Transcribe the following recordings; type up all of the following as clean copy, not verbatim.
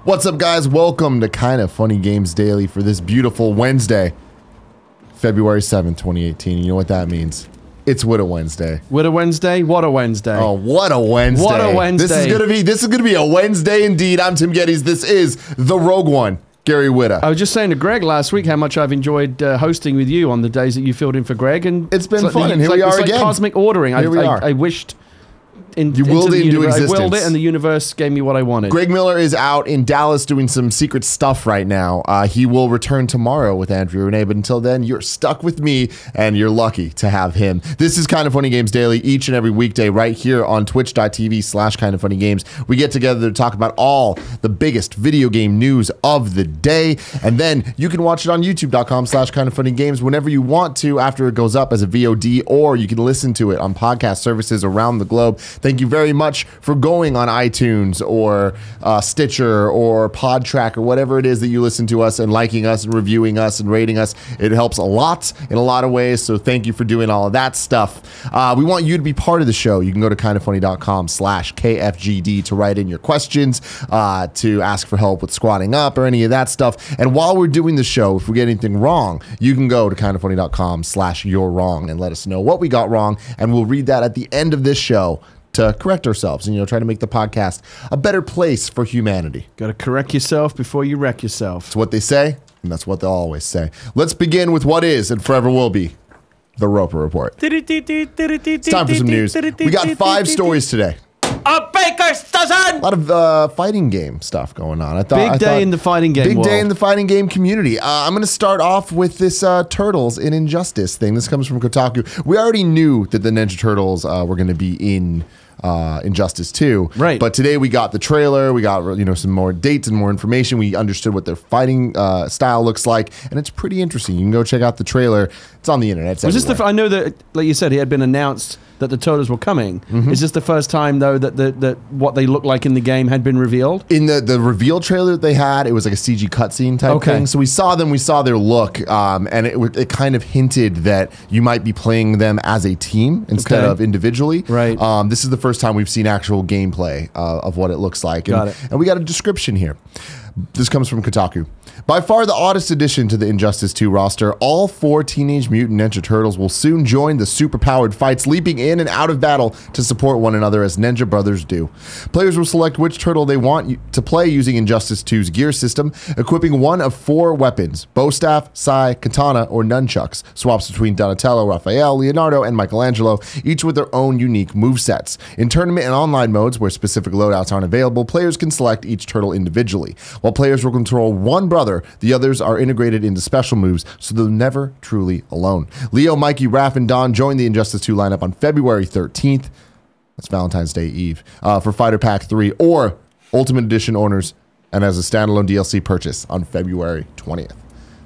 What's up, guys? Welcome to Kinda Funny Games Daily for this beautiful Wednesday, February 7th, 2018. You know what that means? It's What a Wednesday. What a Wednesday? What a Wednesday. Oh, what a Wednesday. What a Wednesday. This is gonna be a Wednesday indeed. I'm Tim Gettys. This is the Rogue One, Gary Whitta. I was just saying to Greg last week how much I've enjoyed hosting with you on the days that you filled in for Greg, and it's been fun. And here we are again. Cosmic ordering. Here we are. I wished. You willed it into existence. I willed it, and the universe gave me what I wanted. Greg Miller is out in Dallas doing some secret stuff right now. He will return tomorrow with Andrea Renee, but until then, you're stuck with me, and you're lucky to have him. This is Kinda Funny Games Daily, each and every weekday right here on twitch.tv/kindafunnygames. We get together to talk about all the biggest video game news of the day, and then you can watch it on youtube.com/kindafunnygames whenever you want to after it goes up as a VOD, or you can listen to it on podcast services around the globe. Thank you very much for going on iTunes or Stitcher or PodTrack or whatever it is that you listen to us and liking us and reviewing us and rating us. It helps a lot in a lot of ways, so thank you for doing all of that stuff. We want you to be part of the show. You can go to kindafunny.com/KFGD to write in your questions, to ask for help with squatting up or any of that stuff. And while we're doing the show, if we get anything wrong, you can go to kindafunny.com/you'rewrong and let us know what we got wrong, and we'll read that at the end of this show to correct ourselves and, try to make the podcast a better place for humanity. Got to correct yourself before you wreck yourself. It's what they say, and that's what they'll always say. Let's begin with what is and forever will be the Roper Report. It's time for some news. We got 5 stories today. A baker's dozen! A lot of fighting game stuff going on. Big day in the fighting game world. Big day in the fighting game community. I'm going to start off with this Turtles in Injustice thing. This comes from Kotaku. We already knew that the Ninja Turtles were going to be in Injustice 2. Right. But today we got the trailer. We got some more dates and more information. We understood what their fighting style looks like, and it's pretty interesting. You can go check out the trailer. It's on the internet. Was this I know that, like you said, it had been announced that the Turtles were coming. Is this the first time, though, that what they look like in the game had been revealed? In the reveal trailer that they had, it was like a CG cutscene type thing. So we saw them, we saw their look, and it kind of hinted that you might be playing them as a team instead of individually. Right. This is the first time we've seen actual gameplay of what it looks like. And we got a description here. This comes from Kotaku. By far the oddest addition to the Injustice 2 roster, all 4 Teenage Mutant Ninja Turtles will soon join the superpowered fights, leaping in and out of battle to support one another as Ninja Brothers do. Players will select which turtle they want to play using Injustice 2's gear system, equipping one of 4 weapons: bow staff, sai, katana, or nunchucks. Swaps between Donatello, Raphael, Leonardo, and Michelangelo, each with their own unique movesets. In tournament and online modes, where specific loadouts aren't available, players can select each turtle individually. While players will control one brother, the others are integrated into special moves, so they're never truly alone. Leo, Mikey, Raph, and Don join the Injustice 2 lineup on February 13th. That's Valentine's Day Eve. For Fighter Pack 3 or Ultimate Edition owners, and as a standalone DLC purchase on February 20th.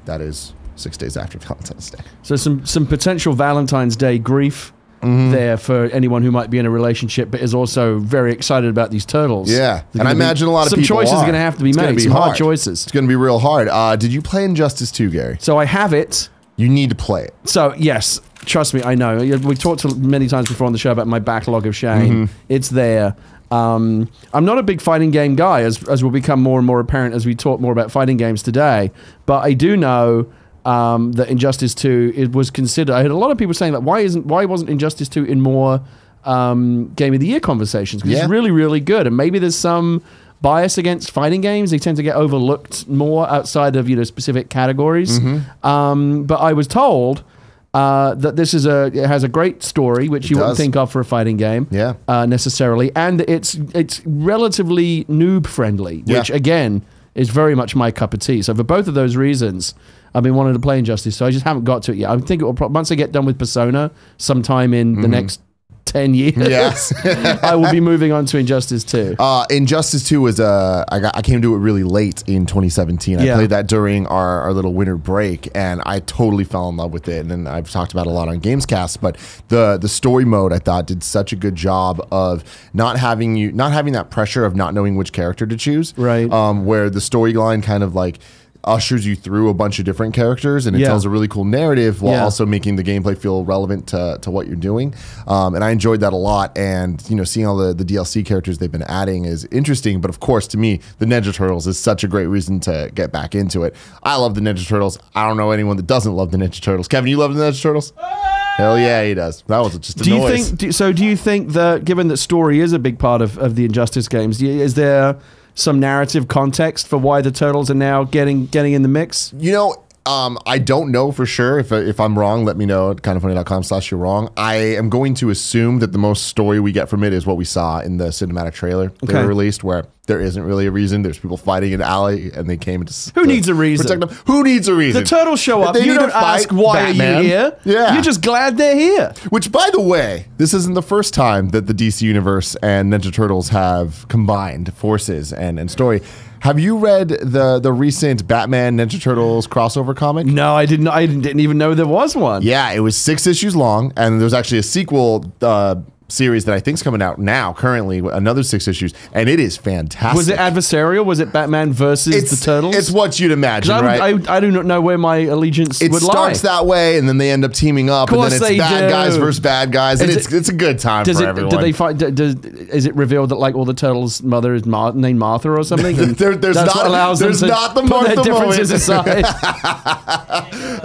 That is 6 days after Valentine's Day. So some potential Valentine's Day grief there for anyone who might be in a relationship but is also very excited about these turtles. Yeah, and I imagine a lot of people some choices are going to have to be made. Some hard choices. It's going to be real hard. Did you play Injustice 2, Gary? So I have it. You need to play it. So yes, trust me, I know. We talked many times before on the show about my backlog of shame. It's there. I'm not a big fighting game guy, as will become more and more apparent as we talk more about fighting games today. But I do know that Injustice 2 was considered. I heard a lot of people saying that why wasn't Injustice 2 in more Game of the Year conversations? Because it's really, really good, and maybe there's some bias against fighting games. They tend to get overlooked more outside of specific categories. But I was told that this is it has a great story, which you wouldn't think of for a fighting game, necessarily, and it's relatively noob friendly, which again is very much my cup of tea. So for both of those reasons, I've been wanting to play Injustice, so I just haven't got to it yet. I think it will once I get done with Persona sometime in the next 10 years, I will be moving on to Injustice 2. Injustice 2 was I came to it really late in 2017. I played that during our little winter break, and I totally fell in love with it. And then I've talked about it a lot on Gamescast, but the story mode I thought did such a good job of not having that pressure of not knowing which character to choose. Right. Where the storyline kind of like ushers you through a bunch of different characters, and it tells a really cool narrative while also making the gameplay feel relevant to what you're doing. And I enjoyed that a lot. And seeing all the DLC characters they've been adding is interesting. But of course, to me, the Ninja Turtles is such a great reason to get back into it. I love the Ninja Turtles. I don't know anyone that doesn't love the Ninja Turtles. Kevin, you love the Ninja Turtles? Hell yeah, he does. That was just a noise. Do you think that, given that story is a big part of the Injustice games, is there some narrative context for why the Turtles are now getting in the mix? I don't know for sure. If I'm wrong, let me know at kindoffunny.com/you're wrong. I am going to assume that the most story we get from it is what we saw in the cinematic trailer they were released, where there isn't really a reason. There's people fighting in an alley, and they came to Who needs a reason? Protect them. Who needs a reason? The Turtles show up. You don't ask, why Batman. Are you here? Yeah. You're just glad they're here. Which, by the way, this isn't the first time that the DC Universe and Ninja Turtles have combined forces and story. Have you read the recent Batman Ninja Turtles crossover comic? No, I didn't. I didn't even know there was one. Yeah, it was 6 issues long, and there's actually a sequel series that I think is coming out now, currently, another 6 issues, and it is fantastic. Was it adversarial? Was it Batman versus the Turtles? It's what you'd imagine, right? I do not know where my allegiance would lie. It starts that way, and then they end up teaming up, and then it's bad guys versus bad guys, and it's a good time for everyone. Do they fight? Is it revealed that like all the Turtles' mother is named Martha or something? There's not the Martha differences aside.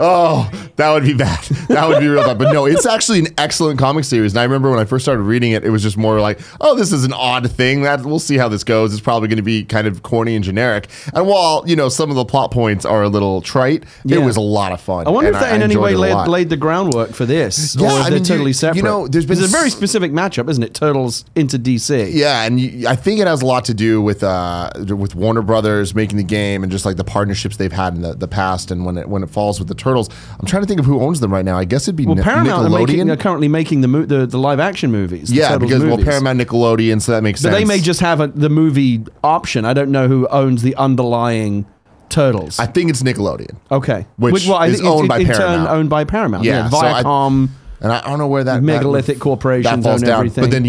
Oh, that would be bad. That would be real bad. But no, it's actually an excellent comic series, and I remember when I first started reading it, it was just more like, oh, this is an odd thing. We'll see how this goes. It's probably going to be kind of corny and generic. And while some of the plot points are a little trite, it was a lot of fun. I wonder if that in any way laid the groundwork for this, or if they're totally separate. There's a very specific matchup, isn't it? Turtles into DC. Yeah, and I think it has a lot to do with Warner Brothers making the game and just like the partnerships they've had in the past. And when it falls with the Turtles, I'm trying to think of who owns them right now. I guess it'd be Paramount Nickelodeon. Are currently making the live action movies. Yeah, because Paramount, Nickelodeon, so that makes sense. But they may just have the movie option. I don't know who owns the underlying Turtles. I think it's Nickelodeon. Okay, which is owned by Paramount. Turn owned by Paramount. Yeah, Viacom. And I don't know where that megalithic corporations falls own down. everything. But then,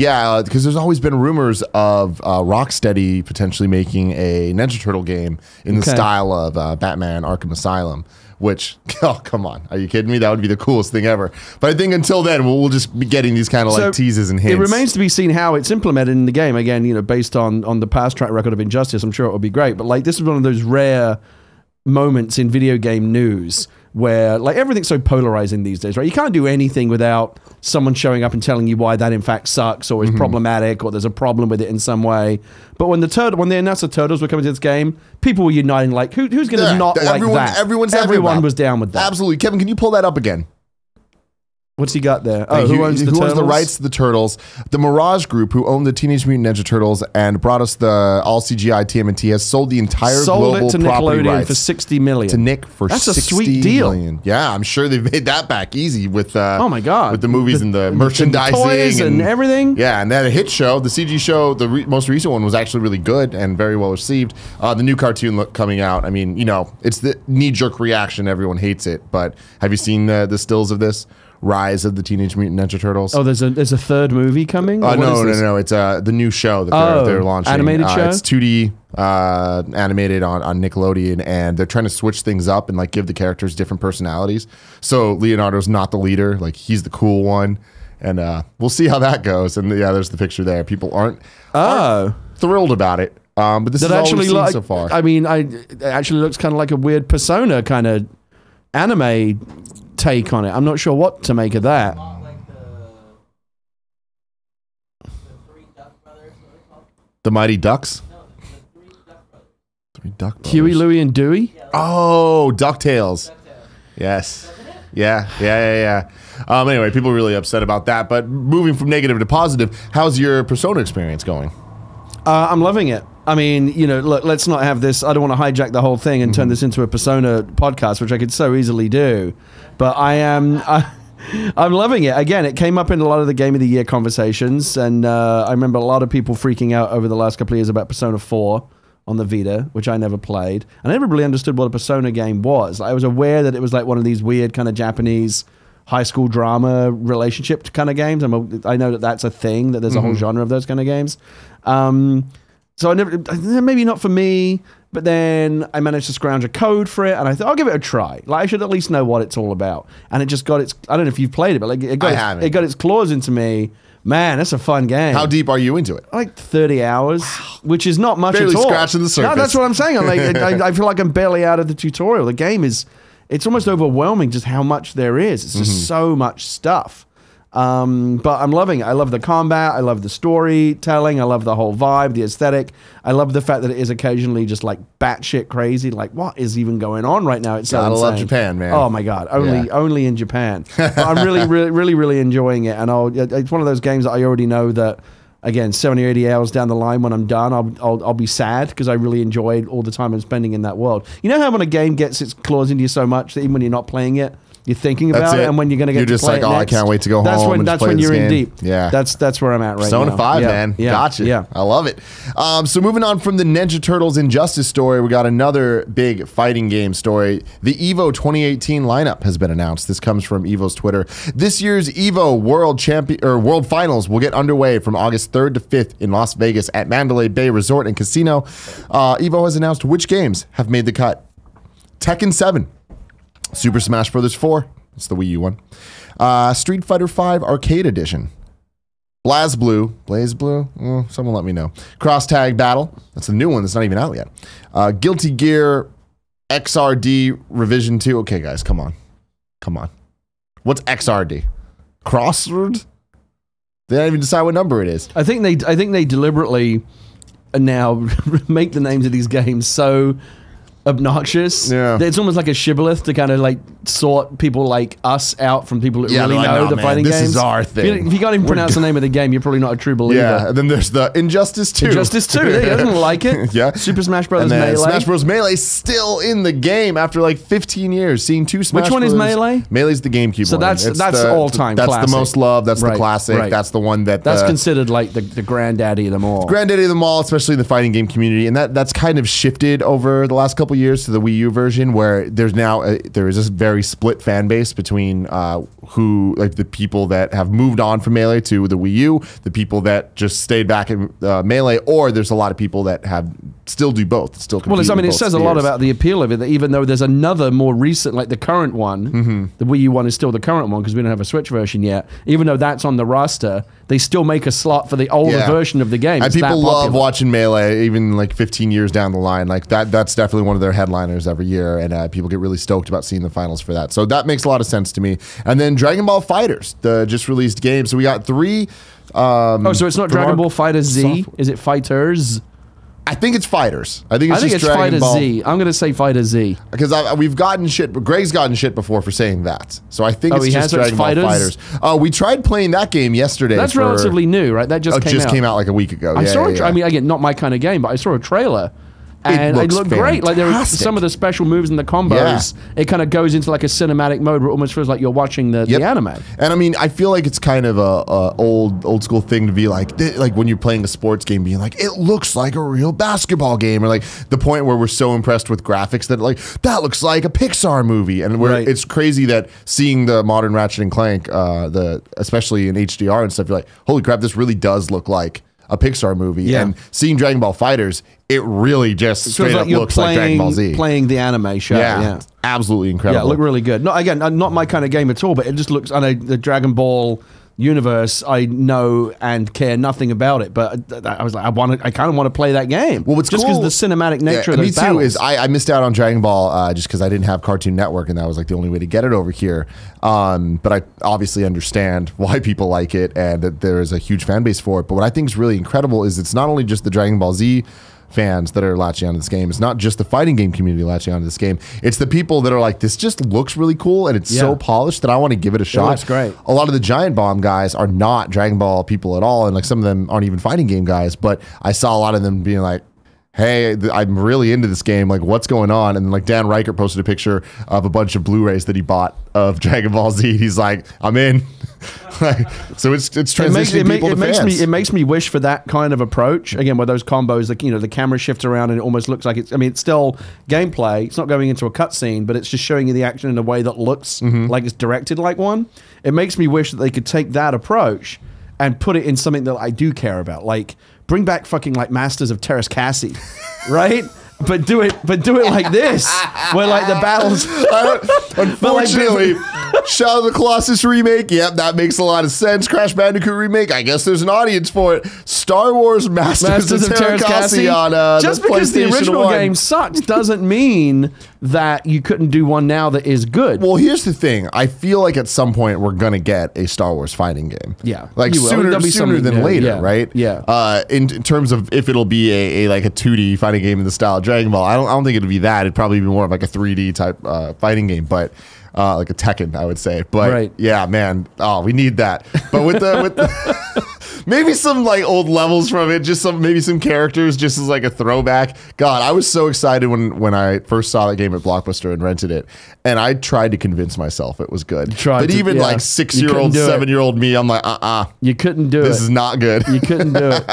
because there's always been rumors of Rocksteady potentially making a Ninja Turtle game in the style of Batman Arkham Asylum. Which, oh, come on. Are you kidding me? That would be the coolest thing ever. But I think until then, we'll just be getting these kind of like teases and hints. It remains to be seen how it's implemented in the game. Again, based on the past track record of Injustice, I'm sure it will be great. But like, this is one of those rare moments in video game news where like everything's so polarizing these days, right? You can't do anything without someone showing up and telling you why that in fact sucks or is problematic or there's a problem with it in some way. But when they announced the Turtles were coming to this game, people were uniting like, who's going to not like that? Everyone was down with that. Absolutely. Kevin, can you pull that up again? What's he got there? Oh, who owns the rights to the Turtles? The Mirage Group, who owned the Teenage Mutant Ninja Turtles and brought us the all CGI TMNT, has sold the entire global it to property Nickelodeon rights for $60 million. To Nick for That's $60 a sweet deal. million. Yeah, I'm sure they've made that back easy with oh my god, with the movies and the merchandising the toys and everything. Yeah, and they had a hit show. The CG show, the most recent one, was actually really good and very well received. The new cartoon coming out. I mean, it's the knee-jerk reaction. Everyone hates it, but have you seen the stills of this? Rise of the Teenage Mutant Ninja Turtles. Oh, there's a third movie coming? No. It's the new show that they're launching. Animated show? It's 2D animated on Nickelodeon, and they're trying to switch things up and like give the characters different personalities. So Leonardo's not the leader, like he's the cool one, and we'll see how that goes. And yeah, there's the picture there. People aren't thrilled about it, but this is all we've seen so far. I mean, it actually looks kind of like a weird Persona kind of anime take on it. I'm not sure what to make of that. The Mighty Ducks? No, the Three Duck Brothers. Huey, Louie, and Dewey? Oh, DuckTales. Yes. Yeah. Anyway, people are really upset about that. But moving from negative to positive, how's your Persona experience going? I'm loving it. I mean, look, let's not have this. I don't want to hijack the whole thing and turn this into a Persona podcast, which I could so easily do. But I'm loving it. Again, it came up in a lot of the Game of the Year conversations, and I remember a lot of people freaking out over the last couple of years about Persona 4 on the Vita, which I never played. And I never really understood what a Persona game was. I was aware that it was like one of these weird kind of Japanese high school drama relationship kind of games. I know that that's a thing, that there's a whole genre of those kind of games. So I never, maybe not for me, but then I managed to scrounge a code for it, and I thought, I'll give it a try. Like, I should at least know what it's all about. And it just got its, I don't know if you've played it, but like it got its claws into me. Man, that's a fun game. How deep are you into it? Like 30 hours, which is not much barely at all. Scratching the surface. No, that's what I'm saying. I'm like, I feel like I'm barely out of the tutorial. The game is, it's almost overwhelming just how much there is. It's just so much stuff. But I'm loving it. I love the combat. I love the storytelling. I love the whole vibe, the aesthetic. I love the fact that it is occasionally just like batshit crazy. Like, what is even going on right now? It's so insane. I love Japan, man. Oh my God. Only in Japan. But I'm really enjoying it. And it's one of those games that I already know that, again, 70 or 80 hours down the line when I'm done, I'll be sad because I really enjoyed all the time I'm spending in that world. You know how when a game gets its claws into you so much that even when you're not playing it, you're thinking about it, and when you're going to get to play it next, I can't wait to go home. That's when you're in deep. Yeah, that's where I'm at right Persona now. 5, man. Yeah. Gotcha. Yeah, I love it. So moving on from the Ninja Turtles Injustice story, we got another big fighting game story. The EVO 2018 lineup has been announced. This comes from EVO's Twitter. This year's EVO World Finals will get underway from August 3rd to 5th in Las Vegas at Mandalay Bay Resort and Casino. EVO has announced which games have made the cut. Tekken 7. Super Smash Bros. 4, it's the Wii U one. Street Fighter 5 Arcade Edition. Blaze Blue, someone let me know. Cross Tag Battle, that's the new one that's not even out yet. Guilty Gear XRD Revision 2. Okay, guys, come on. What's XRD? Crossword? They don't even decide what number it is. I think they deliberately now make the names of these games so obnoxious. Yeah. It's almost like a shibboleth to kind of like sort people like us out from people that really know the fighting games. This is our thing. If you can't even pronounce the name of the game, you're probably not a true believer. Yeah, and then there's the Injustice 2. Injustice 2, he doesn't like it. Yeah. Super Smash Bros. And then Melee. Smash Bros. Melee still in the game after like 15 years. Seeing two Smash Which one Bros. is Melee? Melee's the GameCube so one. So that's all-time classic. classic. That's the most loved. That's the classic. Right. That's the one that... That's considered like the granddaddy of them all. Granddaddy of them all, especially in the fighting game community. And that's kind of shifted over the last couple years to the Wii U version, where there's now there is this very split fan base between who, like, the people that have moved on from Melee to the Wii U, the people that just stayed back in Melee, or there's a lot of people that still do both. Still compete. Well, it says a lot about the appeal of it, that even though there's another more recent, like the current one, the Wii U one is still the current one because we don't have a Switch version yet. Even though that's on the roster, they still make a slot for the older version of the game. And people love watching Melee, even like 15 years down the line. Like that's definitely one of their headliners every year, and people get really stoked about seeing the finals for that. So that makes a lot of sense to me. And then Dragon Ball FighterZ, the just released game. So we got 3. So it's not Dragon Ball FighterZ Z? Is it Fighters? I think it's Fighters. I think it's Fighter Z. I'm going to say Fighter Z. Because we've gotten shit. Greg's gotten shit before for saying that. So I think it's just Dragon Ball FighterZ. We tried playing that game yesterday. That's relatively new, right? That just came out like a week ago. I mean, again, not my kind of game, but I saw a trailer. And it looked great. Like there were some of the special moves and the combos. Yeah. It kind of goes into like a cinematic mode where it almost feels like you're watching the anime. And I mean, I feel like it's kind of a old school thing to be like when you're playing a sports game, being like, it looks like a real basketball game, or like the point where we're so impressed with graphics that like that looks like a Pixar movie. And it's crazy that seeing the modern Ratchet and Clank, especially in HDR and stuff, you're like, holy crap, this really does look like a Pixar movie. Yeah. And seeing Dragon Ball FighterZ, it really just straight up looks like Dragon Ball Z. Playing the anime show. Yeah. Absolutely incredible. Yeah, it looked really good. Not my kind of game at all, but it just looks, I know the Dragon Ball universe, I know and care nothing about it, but I was like, I kind of want to play that game. Well, what's just because cool, the cinematic nature of those me too, is I missed out on Dragon Ball just because I didn't have Cartoon Network, and that was like the only way to get it over here. But I obviously understand why people like it, and that there is a huge fan base for it. But what I think is really incredible is it's not only just the Dragon Ball Z fans that are latching onto this game. It's not just the fighting game community latching onto this game. It's the people that are like, this just looks really cool and it's so polished that I want to give it a shot. It looks great. A lot of the Giant Bomb guys are not Dragon Ball people at all, and like some of them aren't even fighting game guys, but I saw a lot of them being like, hey, I'm really into this game. Like, what's going on? And then like Dan Reichert posted a picture of a bunch of Blu-rays that he bought of Dragon Ball Z. He's like, I'm in. So it's transitioning people to fans. It makes me wish for that kind of approach. Again, where those combos, like, the camera shifts around and it almost looks like it's, I mean, it's still gameplay. It's not going into a cutscene, but it's just showing you the action in a way that looks like it's directed like one. It makes me wish that they could take that approach and put it in something that I do care about. Like, bring back fucking like Masters of Terras Cassie, right? But do it like this, where like the battles. Unfortunately, Shadow of the Colossus remake. Yep, that makes a lot of sense. Crash Bandicoot remake. I guess there's an audience for it. Star Wars Masters of Terras Cassie on just because the original game sucked doesn't mean that you couldn't do one now that is good. Well, here's the thing. I feel like at some point we're gonna get a Star Wars fighting game. Yeah, like sooner than later, yeah, right? Yeah. In terms of if it'll be a like a 2D fighting game in the style of Dragon Ball, I don't think it'll be that. It'd probably be more of like a 3D type fighting game, but like a Tekken, I would say. But yeah, man, we need that. But with the maybe some like old levels from it, just maybe some characters, just as like a throwback. God, I was so excited when I first saw that game at Blockbuster and rented it, and I tried to convince myself it was good. But even like 6-year-old, 7-year-old me, I'm like, you couldn't do it. This is not good. You couldn't do it.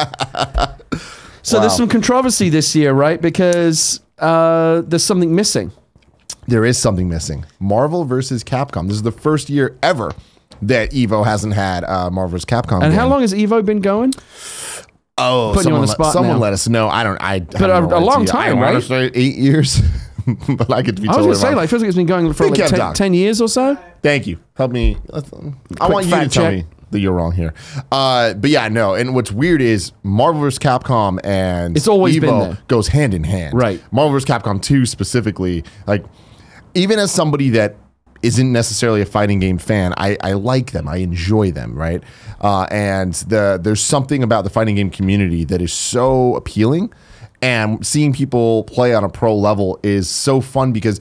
So there's some controversy this year, right? Because there's something missing. There is something missing. Marvel versus Capcom. This is the first year ever that EVO hasn't had Marvel vs. Capcom. And how long has EVO been going? Oh, putting you on the spot someone now. let us know. I but a long time, right? I want to say 8 years, but I could be totally wrong. I was going to say, like, feels like it's been going for like 10 years or so. Thank you. Help me. I want you to tell me that you're wrong here. But yeah, no. And what's weird is Marvel vs. Capcom and it's always EVO been there. Goes hand in hand. Right. Marvel vs. Capcom 2 specifically, like, even as somebody that isn't necessarily a fighting game fan, I like them. I enjoy them, right? And there's something about the fighting game community that is so appealing, and seeing people play on a pro level is so fun because,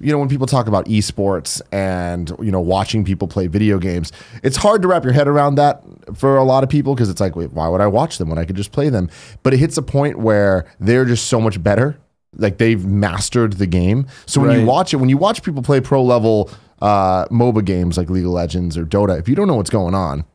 you know, when people talk about esports and, you know, watching people play video games, it's hard to wrap your head around that for a lot of people because it's like, wait, why would I watch them when I could just play them? But it hits a point where they're just so much better. Like, they've mastered the game. So when you watch it, when you watch people play pro level MOBA games like League of Legends or Dota, if you don't know what's going on,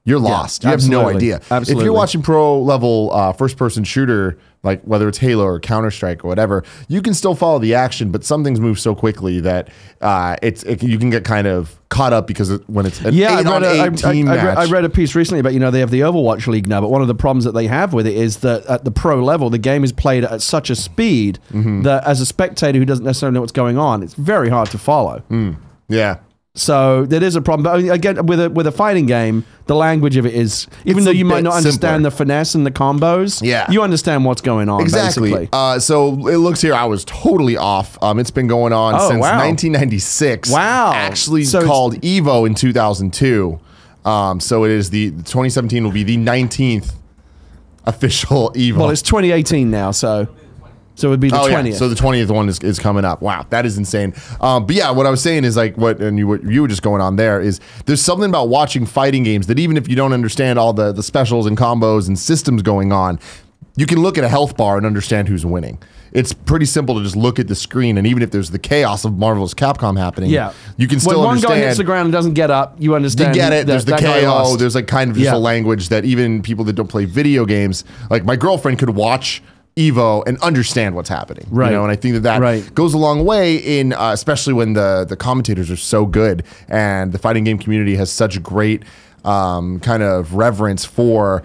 you're lost. You have no idea. Absolutely. If you're watching pro level first person shooter, like whether it's Halo or Counter-Strike or whatever, you can still follow the action, but some things move so quickly that you can get kind of caught up because when it's an 8-on-8 team match. I read a piece recently about, you know, they have the Overwatch League now, but one of the problems that they have with it is that at the pro level, the game is played at such a speed that as a spectator who doesn't necessarily know what's going on, it's very hard to follow. Yeah. So that is a problem. But again, with a fighting game, the language of it is, even though you might not understand the finesse and the combos, you understand what's going on. Exactly. Basically. So it looks here, I was totally off. It's been going on since 1996. Wow. Actually called EVO in 2002. So it is the 2017 will be the 19th official EVO. Well, it's 2018 now, so it would be the 20th. Yeah. So the 20th one is coming up. Wow, that is insane. But yeah, what I was saying is like what you were just going on there is there's something about watching fighting games that even if you don't understand all the specials and combos and systems going on, you can look at a health bar and understand who's winning. It's pretty simple to just look at the screen, and even if there's the chaos of Marvel's Capcom happening, you can still understand. When one guy hits the ground and doesn't get up, you understand. You get it. There's the KO. There's like kind of just a language that even people that don't play video games, like my girlfriend, could watch EVO and understand what's happening, you know, and I think that goes a long way in, especially when the commentators are so good and the fighting game community has such great kind of reverence for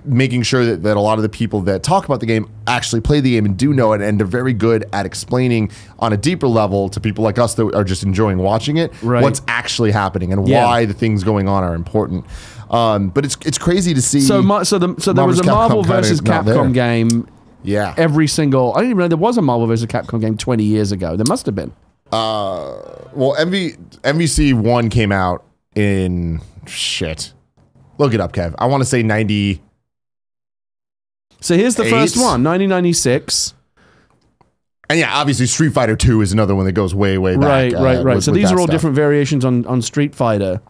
making sure that a lot of the people that talk about the game actually play the game and do know it, and they're very good at explaining on a deeper level to people like us that are just enjoying watching it what's actually happening and why the things going on are important. But it's crazy to see. So there was a Marvel versus Capcom game. Yeah. Every single... I didn't even know there was a Marvel vs. Capcom game 20 years ago. There must have been. Well, MVC 1 came out in... Shit. Look it up, Kev. I want to say 90... So here's the first one, 1996. And yeah, obviously Street Fighter 2 is another one that goes way, way back. Right. So these are all different variations on Street Fighter.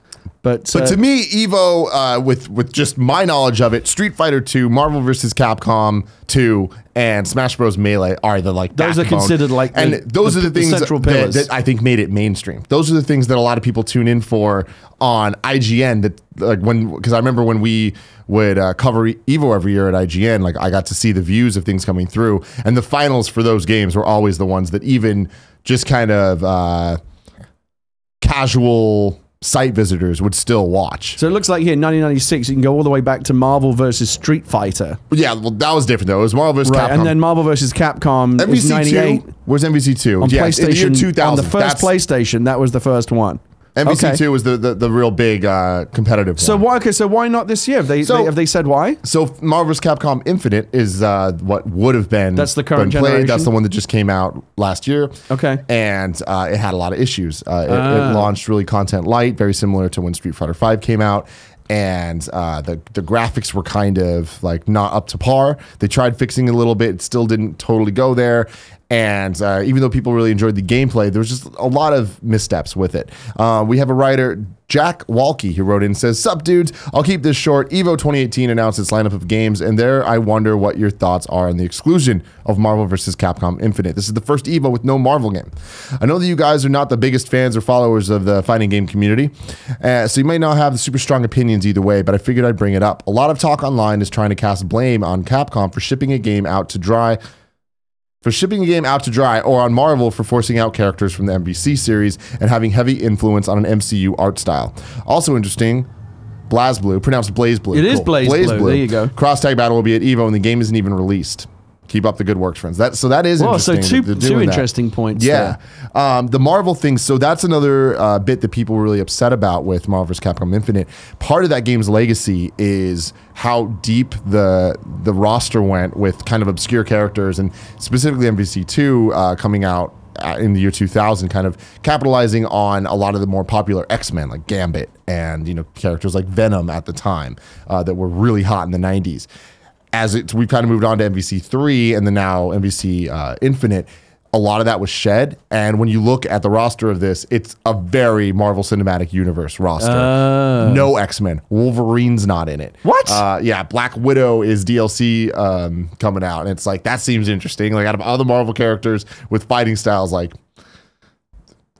But to me, EVO, with just my knowledge of it, Street Fighter 2, Marvel vs. Capcom 2, and Smash Bros. Melee are the those are considered like those are the things that I think made it mainstream. Those are the things that a lot of people tune in for on IGN. That like because I remember when we would cover EVO every year at IGN, like I got to see the views of things coming through, and the finals for those games were always the ones that even just kind of casual site visitors would still watch. So it looks like here, 1996, you can go all the way back to Marvel versus Street Fighter. Yeah, well, that was different though. It was Marvel versus Capcom. And then Marvel versus Capcom is 98. Where's MVC2? On PlayStation, in the year 2000. on the first PlayStation, that was the first one. MVC2 was the real big competitive one. So why? Okay, so why not this year? Have they said why? So Marvel vs. Capcom Infinite is what would have been. That's the current generation. That's the one that just came out last year. Okay, and it had a lot of issues. It launched really content light, very similar to when Street Fighter V came out. And the graphics were kind of like not up to par. They tried fixing it a little bit. It still didn't totally go there. And even though people really enjoyed the gameplay, there was just a lot of missteps with it. We have a writer, Jack Walke, who wrote in and says, "Sup, dudes? I'll keep this short. EVO 2018 announced its lineup of games, and there I wonder what your thoughts are on the exclusion of Marvel vs. Capcom Infinite. This is the first EVO with no Marvel game. I know that you guys are not the biggest fans or followers of the fighting game community, so you might not have the super strong opinions either way, but I figured I'd bring it up. A lot of talk online is trying to cast blame on Capcom for shipping a game out to dry, or on Marvel for forcing out characters from the MVC series and having heavy influence on an MCU art style. Also interesting, BlazBlue, pronounced BlazeBlue. It is BlazeBlue. There you go. Cross-tag battle will be at EVO and the game isn't even released. Keep up the good work, friends. That is interesting. So two interesting points. Yeah. The Marvel thing, so that's another bit that people were really upset about with Marvel vs. Capcom Infinite. Part of that game's legacy is how deep the roster went with kind of obscure characters, and specifically MVC2 coming out in the year 2000, kind of capitalizing on a lot of the more popular X-Men like Gambit and characters like Venom at the time that were really hot in the 90s. We've kind of moved on to MVC3 and then now MVC Infinite, a lot of that was shed. And when you look at the roster of this, it's a very Marvel Cinematic Universe roster. No X-Men. Wolverine's not in it. What? Yeah, Black Widow is DLC coming out. And it's like, that seems interesting. Like out of all the Marvel characters with fighting styles, like,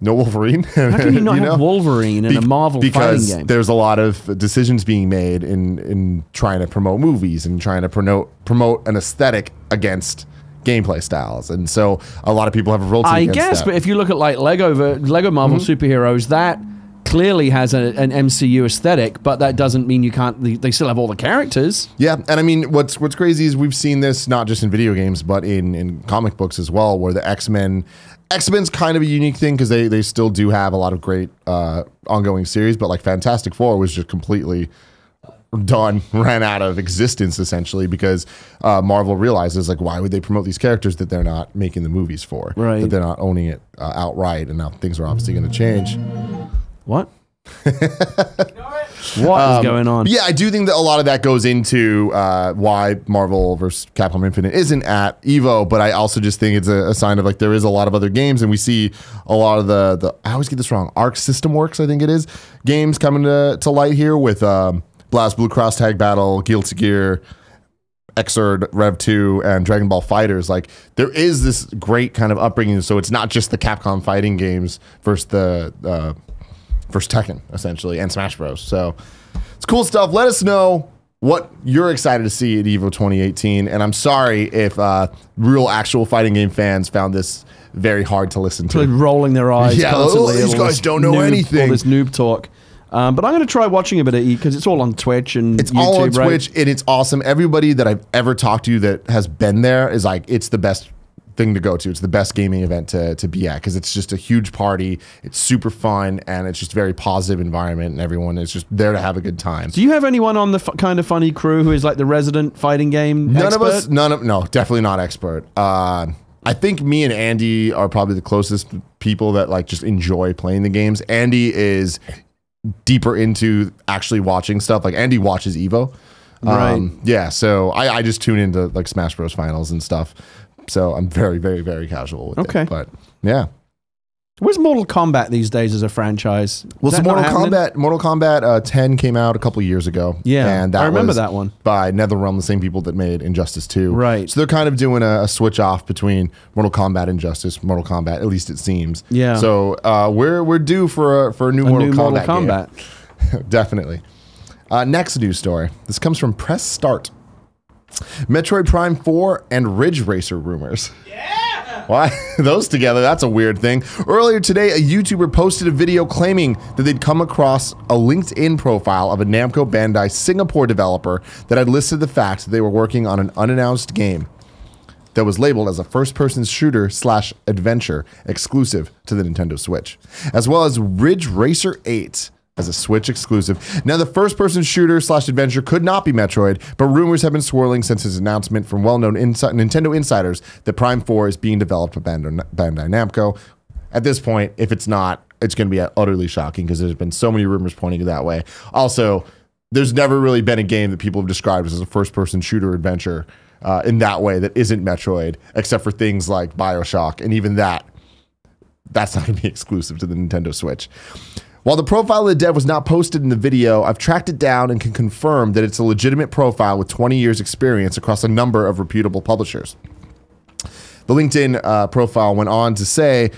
no Wolverine. How can you not have Wolverine in a Marvel fighting game? Because there's a lot of decisions being made in trying to promote movies and trying to promote an aesthetic against gameplay styles, and so a lot of people have revolted against that. I guess, but if you look at like Lego Marvel superheroes, that clearly has an MCU aesthetic, but that doesn't mean you can't. They still have all the characters. Yeah, and I mean, what's crazy is we've seen this not just in video games, but in comic books as well, where the X-Men's kind of a unique thing because they still do have a lot of great ongoing series, but like Fantastic Four was just completely ran out of existence essentially because Marvel realizes like, why would they promote these characters that they're not making the movies for, right? That they're not owning it outright, and now things are obviously going to change. What? What is going on? Yeah, I do think that a lot of that goes into why Marvel vs. Capcom Infinite isn't at EVO, but I also just think it's a sign of like there is a lot of other games, and we see a lot of the I always get this wrong, Arc System Works, I think it is, games coming to light here with BlazBlue, Cross Tag Battle, Guilty Gear, Xrd, Rev 2, and Dragon Ball Fighters. Like there is this great kind of upbringing, so it's not just the Capcom fighting games versus the versus Tekken, essentially, and Smash Bros. So it's cool stuff. Let us know what you're excited to see at EVO 2018. And I'm sorry if real actual fighting game fans found this very hard to listen to. Like rolling their eyes. Yeah, these guys don't know anything. All this noob talk. But I'm going to try watching a bit of E because it's all on Twitch and it's YouTube, all on right? Twitch, and it's awesome. Everybody that I've ever talked to that has been there is like, it's the best thing to go to. It's the best gaming event to be at because it's just a huge party. It's super fun, and it's just a very positive environment, and everyone is just there to have a good time. Do you have anyone on the kind of funny crew who is like the resident fighting game expert? No, definitely not expert. I think me and Andy are probably the closest people that like just enjoy playing the games. Andy is deeper into actually watching stuff. Like Andy watches EVO. Right. Yeah, so I just tune into like Smash Bros. Finals and stuff. So I'm very, very, very casual with it. But yeah. Where's Mortal Kombat these days as a franchise? Well, so Mortal Kombat 10 came out a couple of years ago. Yeah, and that I remember was that one. By NetherRealm, the same people that made Injustice 2. Right. So they're kind of doing a switch off between Mortal Kombat Injustice, Mortal Kombat, at least it seems. Yeah. So we're due for a new Mortal Kombat game. Definitely. Next news story. This comes from Press Start. Metroid Prime 4 and Ridge Racer rumors. Yeah! Why? Those together, that's a weird thing. Earlier today, a YouTuber posted a video claiming that they'd come across a LinkedIn profile of a Namco Bandai Singapore developer that had listed the fact that they were working on an unannounced game that was labeled as a first-person shooter/adventure exclusive to the Nintendo Switch, as well as Ridge Racer 8 as a Switch exclusive. Now, the first-person shooter/adventure could not be Metroid, but rumors have been swirling since his announcement from well-known Nintendo insiders that Prime 4 is being developed by Bandai Namco. At this point, if it's not, it's going to be utterly shocking because there's been so many rumors pointing that way. Also, there's never really been a game that people have described as a first-person shooter adventure in that way that isn't Metroid, except for things like BioShock, and even that's not going to be exclusive to the Nintendo Switch. While the profile of the dev was not posted in the video, I've tracked it down and can confirm that it's a legitimate profile with 20 years experience across a number of reputable publishers. The LinkedIn profile went on to say,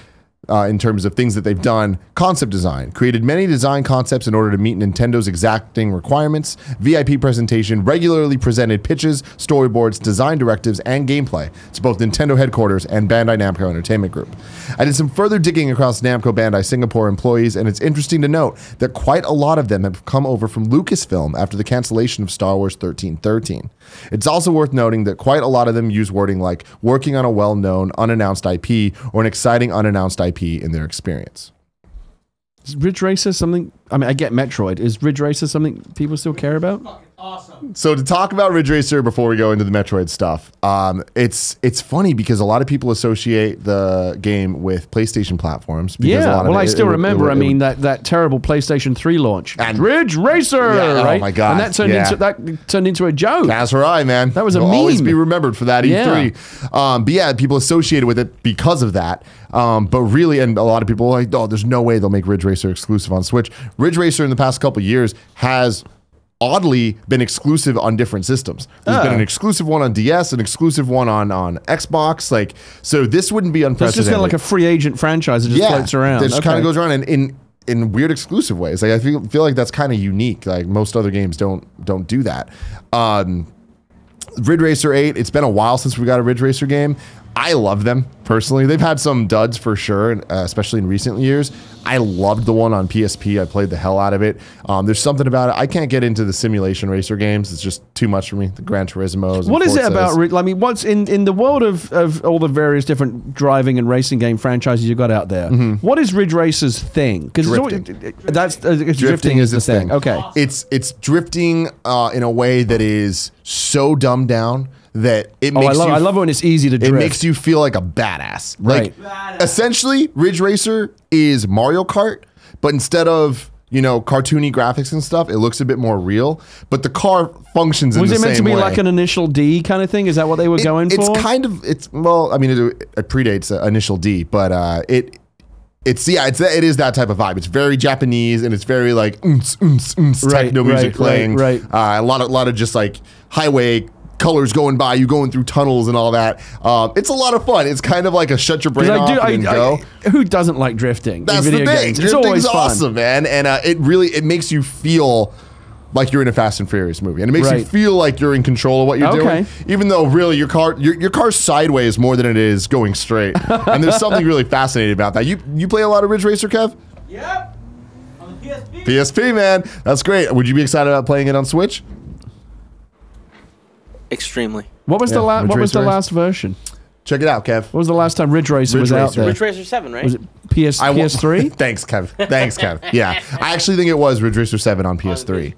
in terms of things that they've done, concept design, created many design concepts in order to meet Nintendo's exacting requirements, VIP presentation, regularly presented pitches, storyboards, design directives, and gameplay to both Nintendo headquarters and Bandai Namco Entertainment Group. I did some further digging across Namco Bandai Singapore employees, and it's interesting to note that quite a lot of them have come over from Lucasfilm after the cancellation of Star Wars 1313. It's also worth noting that quite a lot of them use wording like working on a well-known unannounced IP or an exciting unannounced IP in their experience. Is Ridge Racer something? I mean, I get Metroid. Is Ridge Racer something people still care about? Fucking awesome. So to talk about Ridge Racer before we go into the Metroid stuff, it's funny because a lot of people associate the game with PlayStation platforms. Yeah, well, I still remember. I mean, that terrible PlayStation 3 launch, and Ridge Racer, right? Oh my god! And that turned into a joke. That's right, man. That was a meme. Always be remembered for that E3. But yeah, people associated with it because of that. But really, and a lot of people are like, oh, there's no way they'll make Ridge Racer exclusive on Switch. Ridge Racer in the past couple of years has oddly been exclusive on different systems. There's been an exclusive one on DS, an exclusive one on Xbox. Like, so this wouldn't be unprecedented. It's just kind of like a free agent franchise that just floats around. It just kind of goes around in weird exclusive ways. Like I feel like that's kind of unique. Like most other games don't do that. Ridge Racer 8, it's been a while since we got a Ridge Racer game. I love them personally. They've had some duds for sure, especially in recent years. I loved the one on PSP. I played the hell out of it. There's something about it. I can't get into the simulation racer games. It's just too much for me. The Gran Turismos. What is it about? I mean, what's in the world of all the various different driving and racing game franchises you got out there? What is Ridge Racer's thing? Because drifting is the thing. Okay, it's drifting in a way that is so dumbed down that it makes I love it when it's easy to drift. It makes you feel like a badass. Like, essentially, Ridge Racer is Mario Kart, but instead of, cartoony graphics and stuff, it looks a bit more real, but the car functions in the same way. Was it meant to be like an Initial D kind of thing? Is that what they were going for? Well, I mean, it predates Initial D, but it is that type of vibe. It's very Japanese, and it's very like techno music playing. A lot of just like highway colors going by, you going through tunnels and all that. It's a lot of fun. It's kind of like a shut your brain off and go. Who doesn't like drifting? That's the thing. It's always awesome, man. And it makes you feel like you're in a Fast and Furious movie, and it makes you feel like you're in control of what you're doing, even though really your car's sideways more than it is going straight. And there's something really fascinating about that. You play a lot of Ridge Racer, Kev? Yep. On the PSP. PSP, man. That's great. Would you be excited about playing it on Switch? Extremely. What was the last version? Check it out, Kev. What was the last time Ridge Racer was out there? Ridge Racer 7, right? Was it PS3? Thanks, Kev. Yeah. I actually think it was Ridge Racer 7 on PS3.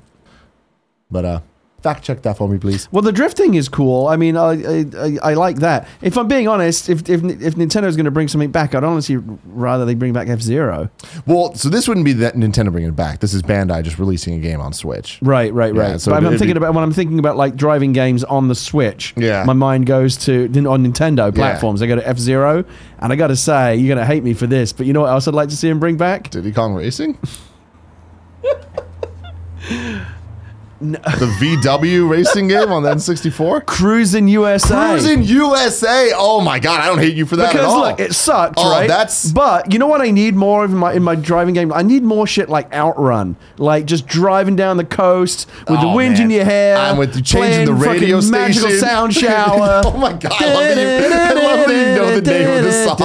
But fact check that for me, please. Well, the drifting is cool. I mean, I like that. If I'm being honest, if Nintendo's going to bring something back, I'd honestly rather they bring back F-Zero. Well, so this wouldn't be that Nintendo bringing it back. This is Bandai just releasing a game on Switch. Right. So but when I'm thinking about like driving games on the Switch, my mind goes to on Nintendo platforms. I go to F-Zero, and I got to say, you're going to hate me for this, but you know what else I'd like to see him bring back? Diddy Kong Racing? The VW racing game on the N64? Cruisin' USA. Cruisin' USA. Oh my god, I don't hate you for that at all. Because look, it sucked, right? But you know what I need more of in my driving game? I need more shit like Outrun, like just driving down the coast with the wind in your hair. I'm with you, changing the radio station. Magical sound shower. Oh my god, I love that you know the name of the song.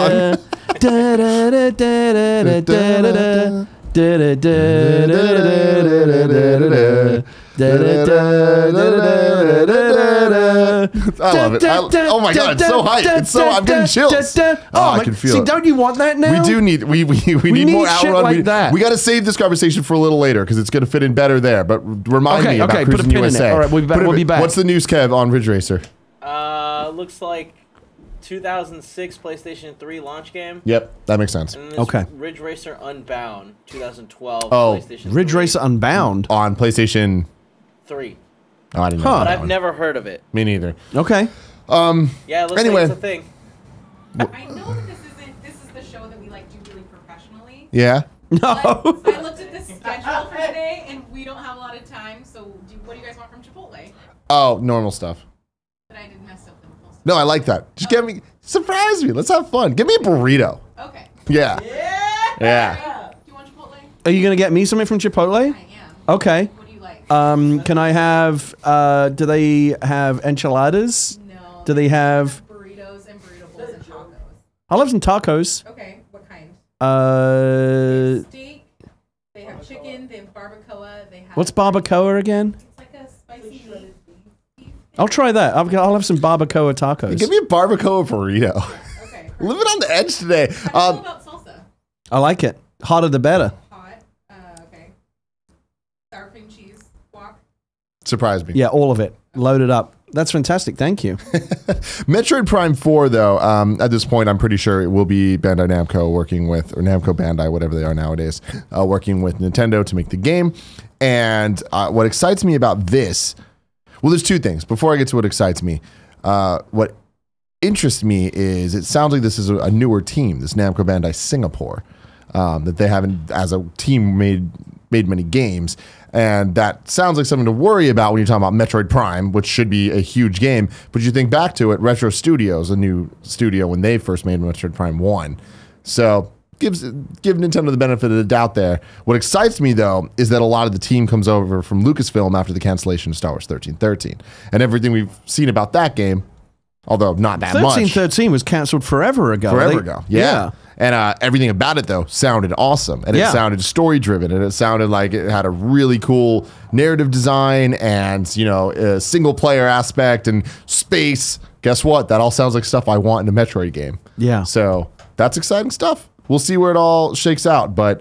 I love it. Oh my god, it's so hype. It's so I'm getting chills. I can feel it. See, don't you want that now? We do need we need more Outrun. Like that. We got to save this conversation for a little later because it's going to fit in better there. But remind me about Cruising USA. All right, we'll be back. What's the news, Kev, on Ridge Racer? Looks like 2006 PlayStation 3 launch game. Yep, that makes sense. And Ridge Racer Unbound 2012 PlayStation Ridge 3. Racer Unbound on PlayStation 3. Oh, I didn't know. But I've never heard of it. Me neither. Okay. Yeah, it looks like it's a thing. I know that this is the show that we like do really professionally. Yeah. No. But I looked at the schedule for today, and we don't have a lot of time. So, what do you guys want from Chipotle? Oh, normal stuff. But I didn't mess up the full stuff. No, I like that. Just surprise me. Let's have fun. Give me a burrito. Okay. Yeah. Yeah. Do you want Chipotle? Are you gonna get me something from Chipotle? I am. Okay. What do you like? Can I have? Do they have enchiladas? No. Do they have burritos and burrito bowls and tacos? I'll have some tacos. Okay. What kind? Steak. They have chicken. They have barbacoa. They have. What's barbacoa again? It's like a spicy beef. I'll try that. I'll have some barbacoa tacos. Give me a barbacoa burrito. Okay. Living on the edge today. How do you feel about salsa? I like it. Hotter the better. Hot. Okay. Sour cream cheese. Guac. Surprise me. Yeah, all of it. Loaded up. That's fantastic. Thank you. Metroid Prime 4, though, at this point, I'm pretty sure it will be Bandai Namco working with, or Namco Bandai, whatever they are nowadays, working with Nintendo to make the game. And what excites me about this, well, there's two things. Before I get to what excites me, what interests me is it sounds like this is a newer team, this Namco Bandai Singapore, that they haven't, as a team, made many games. And that sounds like something to worry about when you're talking about Metroid Prime, which should be a huge game. But you think back to it, Retro Studios, a new studio when they first made Metroid Prime 1. So give Nintendo the benefit of the doubt there. What excites me, though, is that a lot of the team comes over from Lucasfilm after the cancellation of Star Wars 1313. And everything we've seen about that game, although not that much. 1313 was canceled forever ago. Forever ago, yeah. And everything about it, though, sounded awesome. And it sounded story-driven. And it sounded like it had a really cool narrative design and, you know, a single-player aspect and space. Guess what? That all sounds like stuff I want in a Metroid game. Yeah. So that's exciting stuff. We'll see where it all shakes out. But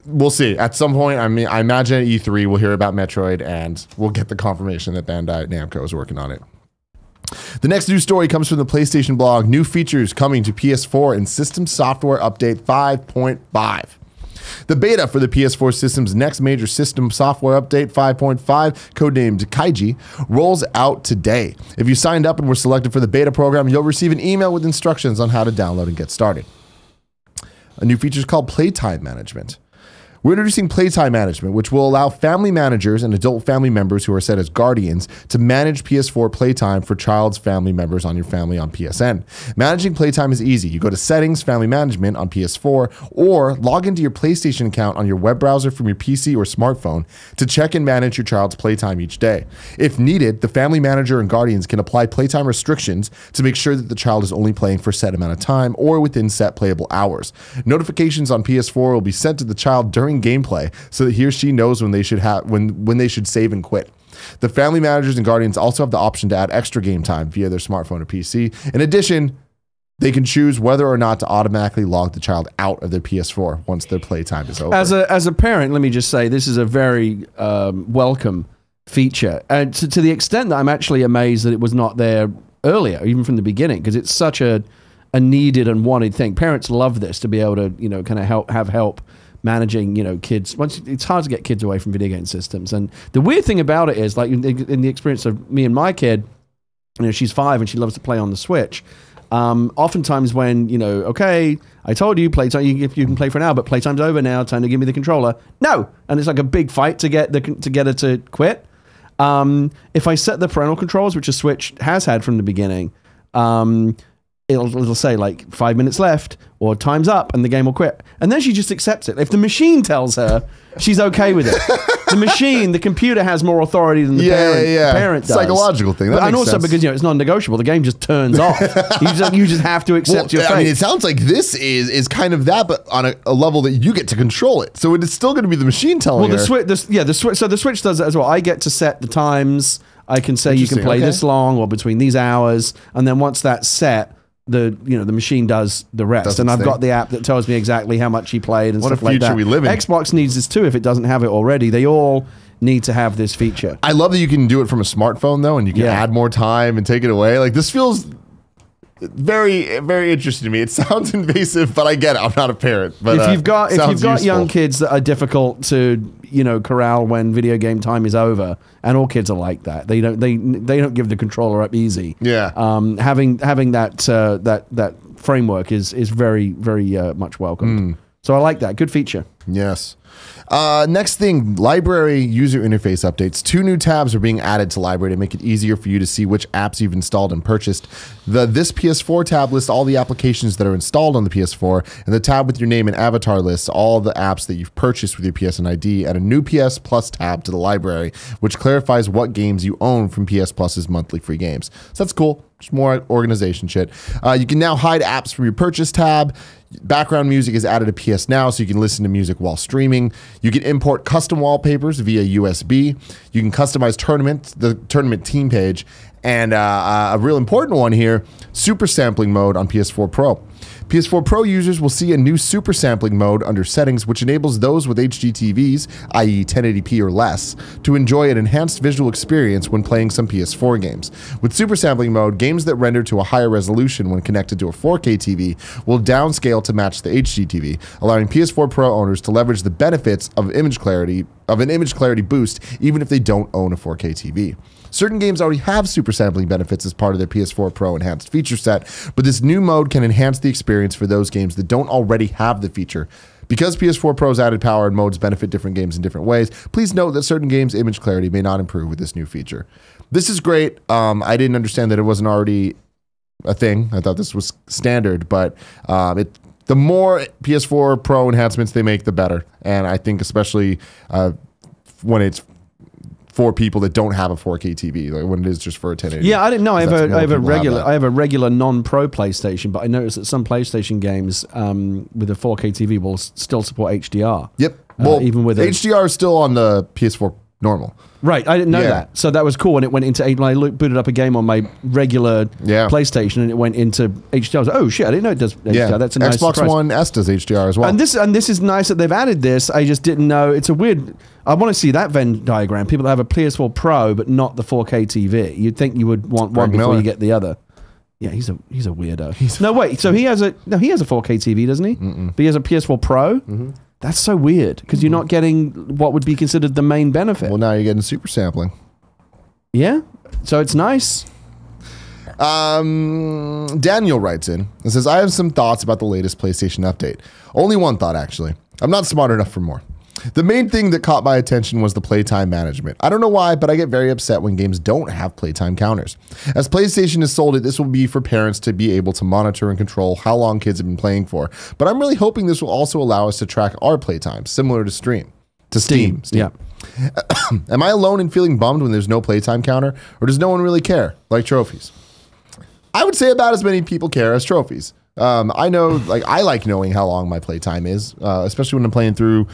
we'll see. At some point, I mean, I imagine at E3 we'll hear about Metroid and we'll get the confirmation that Bandai Namco is working on it. The next news story comes from the PlayStation blog. New features coming to PS4 in System Software Update 5.5. The beta for the PS4 system's next major system software update 5.5, codenamed Kaiji, rolls out today. If you signed up and were selected for the beta program, you'll receive an email with instructions on how to download and get started. A new feature is called Playtime Management. We're introducing Playtime Management, which will allow family managers and adult family members who are set as guardians to manage PS4 playtime for child's family members on your family on PSN. Managing playtime is easy. You go to Settings, Family Management on PS4, or log into your PlayStation account on your web browser from your PC or smartphone to check and manage your child's playtime each day. If needed, the family manager and guardians can apply playtime restrictions to make sure that the child is only playing for a set amount of time or within set playable hours. Notifications on PS4 will be sent to the child during gameplay so that he or she knows when they should when they should save and quit. The family managers and guardians also have the option to add extra game time via their smartphone or PC. In addition, they can choose whether or not to automatically log the child out of their PS4 once their playtime is over. As a parent, let me just say this is a very welcome feature, and to the extent that I'm actually amazed that it was not there earlier, even from the beginning, because it's such a needed and wanted thing. Parents love this, to be able to, you know, kind of have help managing, you know, kids. Once it's hard to get kids away from video game systems, and the weird thing about it is, like in the experience of me and my kid, you know, she's 5 and she loves to play on the Switch. Oftentimes when, you know, okay, I told you playtime, you can play for an hour, but playtime's over now. Time to give me the controller. No, and it's like a big fight to get her to quit. If I set the parental controls, which a Switch has had from the beginning, it'll say like 5 minutes left or time's up and the game will quit. And then she just accepts it. If the machine tells her, she's okay with it. The machine, the computer has more authority than the parent does. Psychological thing. And also sense. Because it's non-negotiable, the game just turns off. You just have to accept your fate. I mean, it sounds like this is kind of that, but on a level that you get to control it. So it's still going to be the machine telling her. So the Switch does that as well. I get to set the times. I can say you can play this long or between these hours, and then once that's set, the machine does the rest. And I've got the app that tells me exactly how much he played and stuff like that. What a future we live in. Xbox needs this too if it doesn't have it already. They all need to have this feature. I love that you can do it from a smartphone though, and you can add more time and take it away. Like this feels very, very interesting to me. It sounds invasive, but I get it. I'm not a parent. But if you've got young kids that are difficult to corral when video game time is over, and all kids are like that. They don't give the controller up easy. Yeah. Having that framework is very, very much welcomed. So I like that. Good feature. Yes. Next thing, library user interface updates. 2 new tabs are being added to library to make it easier for you to see which apps you've installed and purchased. This PS4 tab lists all the applications that are installed on the PS4, and the tab with your name and avatar lists all the apps that you've purchased with your PSN ID, and a new PS Plus tab to the library, which clarifies what games you own from PS Plus's monthly free games. So that's cool. Just more organization shit. You can now hide apps from your purchase tab. Background music is added to PS Now, so you can listen to music while streaming. You can import custom wallpapers via USB. You can customize the tournament team page. And a real important one here, super sampling mode on PS4 Pro. PS4 Pro users will see a new super sampling mode under settings, which enables those with HD TVs, i.e. 1080p or less, to enjoy an enhanced visual experience when playing some PS4 games. With super sampling mode, games that render to a higher resolution when connected to a 4K TV will downscale to match the HD TV, allowing PS4 Pro owners to leverage the benefits of an image clarity boost even if they don't own a 4K TV. Certain games already have super sampling benefits as part of their PS4 Pro enhanced feature set, but this new mode can enhance the experience for those games that don't already have the feature. Because PS4 Pro's added power and modes benefit different games in different ways, please note that certain games' image clarity may not improve with this new feature. This is great. I didn't understand that it wasn't already a thing. I thought this was standard, but the more PS4 Pro enhancements they make, the better. And I think especially when it's for people that don't have a 4K TV, like when it is just for a 1080. Yeah, I didn't know. I have a regular non-pro PlayStation, but I noticed that some PlayStation games with a 4K TV will still support HDR. Yep. Well, even with HDR is still on the PS4 normal. Right, I didn't know that. So that was cool when it went into when I booted up a game on my regular PlayStation and it went into HDR. I was like, oh shit, I didn't know it does HDR. Yeah. That's a nice Xbox surprise. One S does HDR as well. And this is nice that they've added this. I just didn't know. It's a weird. I want to see that Venn diagram. People that have a PS4 Pro but not the 4K TV. You'd think you would want one before you get the other. Yeah, he's a weirdo. No, wait. So he has a 4K TV, doesn't he? But he has a PS4 Pro. Mm-hmm. That's so weird because you're not getting what would be considered the main benefit. Well, now you're getting super sampling. Yeah, so it's nice. Daniel writes in and says, I have some thoughts about the latest PlayStation update. Only one thought, actually. I'm not smart enough for more. The main thing that caught my attention was the playtime management. I don't know why, but I get very upset when games don't have playtime counters. As PlayStation has sold it, this will be for parents to be able to monitor and control how long kids have been playing for. But I'm really hoping this will also allow us to track our playtime, similar to Steam. Yeah. Am I alone in feeling bummed when there's no playtime counter, or does no one really care, like trophies? I would say about as many people care as trophies. I know, like, I like knowing how long my playtime is, especially when I'm playing through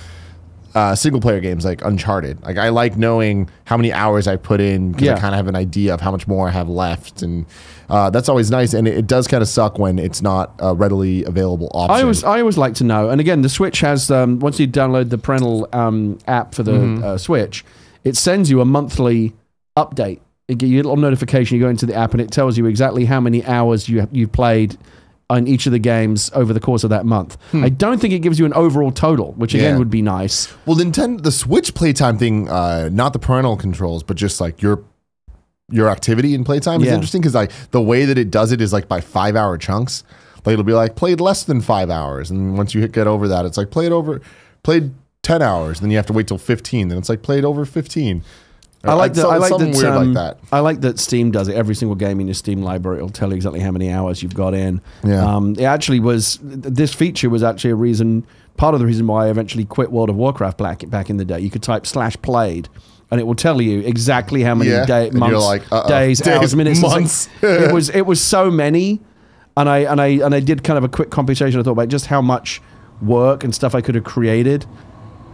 single player games like Uncharted. Like, I like knowing how many hours I put in because I kind of have an idea of how much more I have left, and that's always nice. And it does kind of suck when it's not a readily available option. I always like to know. And again, the Switch has once you download the parental app for the Switch, it sends you a monthly update. It gives you a little notification. You go into the app and it tells you exactly how many hours you've played on each of the games over the course of that month. I don't think it gives you an overall total, which again would be nice. Well, the Switch playtime thing, not the parental controls, but just like your activity in playtime is interesting because like the way that it does it is like by 5-hour chunks. Like it'll be like played less than 5 hours, and once you get over that, it's like played 10 hours. Then you have to wait till 15. Then it's like played over 15. I like that. Something weird like that. I like that Steam does it. Every single game in your Steam library will tell you exactly how many hours you've got in. Yeah. It actually was. This feature was actually a reason. Part of the reason why I eventually quit World of Warcraft back in the day. You could type /played, and it will tell you exactly how many months, days, hours, minutes, months. It was so many, and I did kind of a quick computation. I thought about just how much work and stuff I could have created,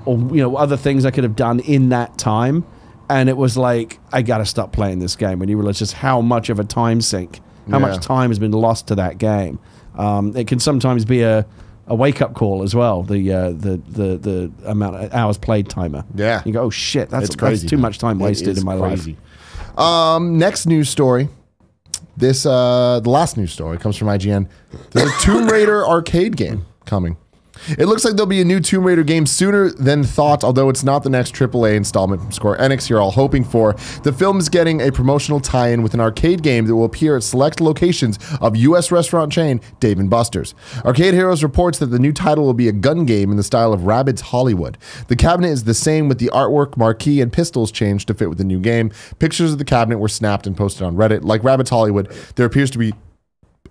or other things I could have done in that time. And it was like, I got to stop playing this game. When you realize just how much of a time sink, how much time has been lost to that game. It can sometimes be a wake-up call as well, the amount of hours played timer. Yeah. You go, oh shit, that's crazy. That's too much time wasted in my life. Next news story. The last news story comes from IGN. There's a Tomb Raider arcade game coming. It looks like there'll be a new Tomb Raider game sooner than thought, although it's not the next AAA installment from Square Enix you're all hoping for. The film is getting a promotional tie-in with an arcade game that will appear at select locations of U.S. restaurant chain Dave & Buster's. Arcade Heroes reports that the new title will be a gun game in the style of Rabbids Hollywood. The cabinet is the same, with the artwork, marquee, and pistols changed to fit with the new game. Pictures of the cabinet were snapped and posted on Reddit. Like Rabbids Hollywood, there appears to be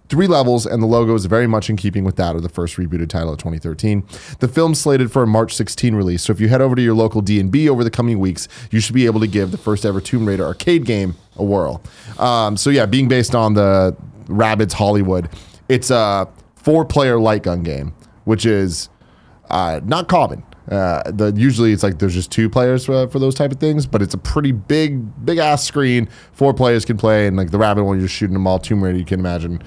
3 levels, and the logo is very much in keeping with that of the first rebooted title of 2013. The film's slated for a March 16 release, so if you head over to your local D&B over the coming weeks, you should be able to give the first ever Tomb Raider arcade game a whirl. So yeah, being based on the Rabbids Hollywood, it's a 4-player light gun game, which is not common. Usually it's like there's just 2 players for those type of things, but it's a pretty big ass screen. 4 players can play, and like the Rabbit one, you're shooting them all. Tomb Raider, you can imagine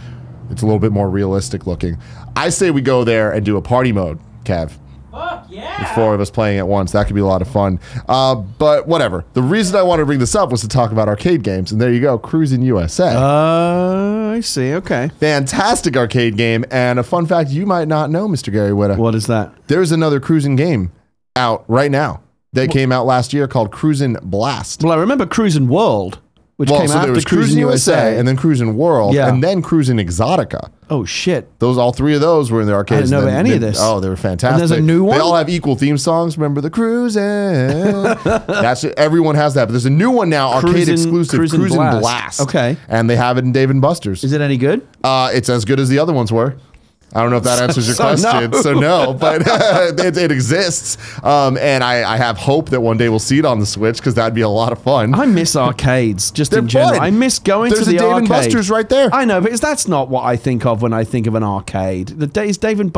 it's a little bit more realistic looking. I say we go there and do a party mode, Kev. Fuck yeah! The 4 of us playing at once. That could be a lot of fun. But whatever. The reason I wanted to bring this up was to talk about arcade games, and there you go, Cruis'n USA. I see. Okay. Fantastic arcade game, and a fun fact you might not know, Mr. Gary Whitta. What is that? There's another Cruis'n game out right now that came out last year called Cruis'n Blast. Well, I remember Cruis'n World, which came so after there was Cruis'n USA, and then Cruis'n World, Yeah. and then Cruis'n Exotica. Oh shit! All 3 of those were in the arcades. I didn't know about any of this. Oh, they were fantastic. And there's a new one? They all have equal theme songs. Remember the Cruis'n? That's it. Everyone has that. But there's a new one now, arcade exclusive, Cruis'n Blast. Okay. And they have it in Dave & Buster's. Is it any good? It's as good as the other ones were. I don't know if that answers your question. No. So no, but it exists. And I have hope that one day we'll see it on the Switch, because that'd be a lot of fun. I miss arcades just in general. fun. I miss going to the arcade. There's a Dave & Buster's right there. I know, but that's not what I think of when I think of an arcade. The days Dave &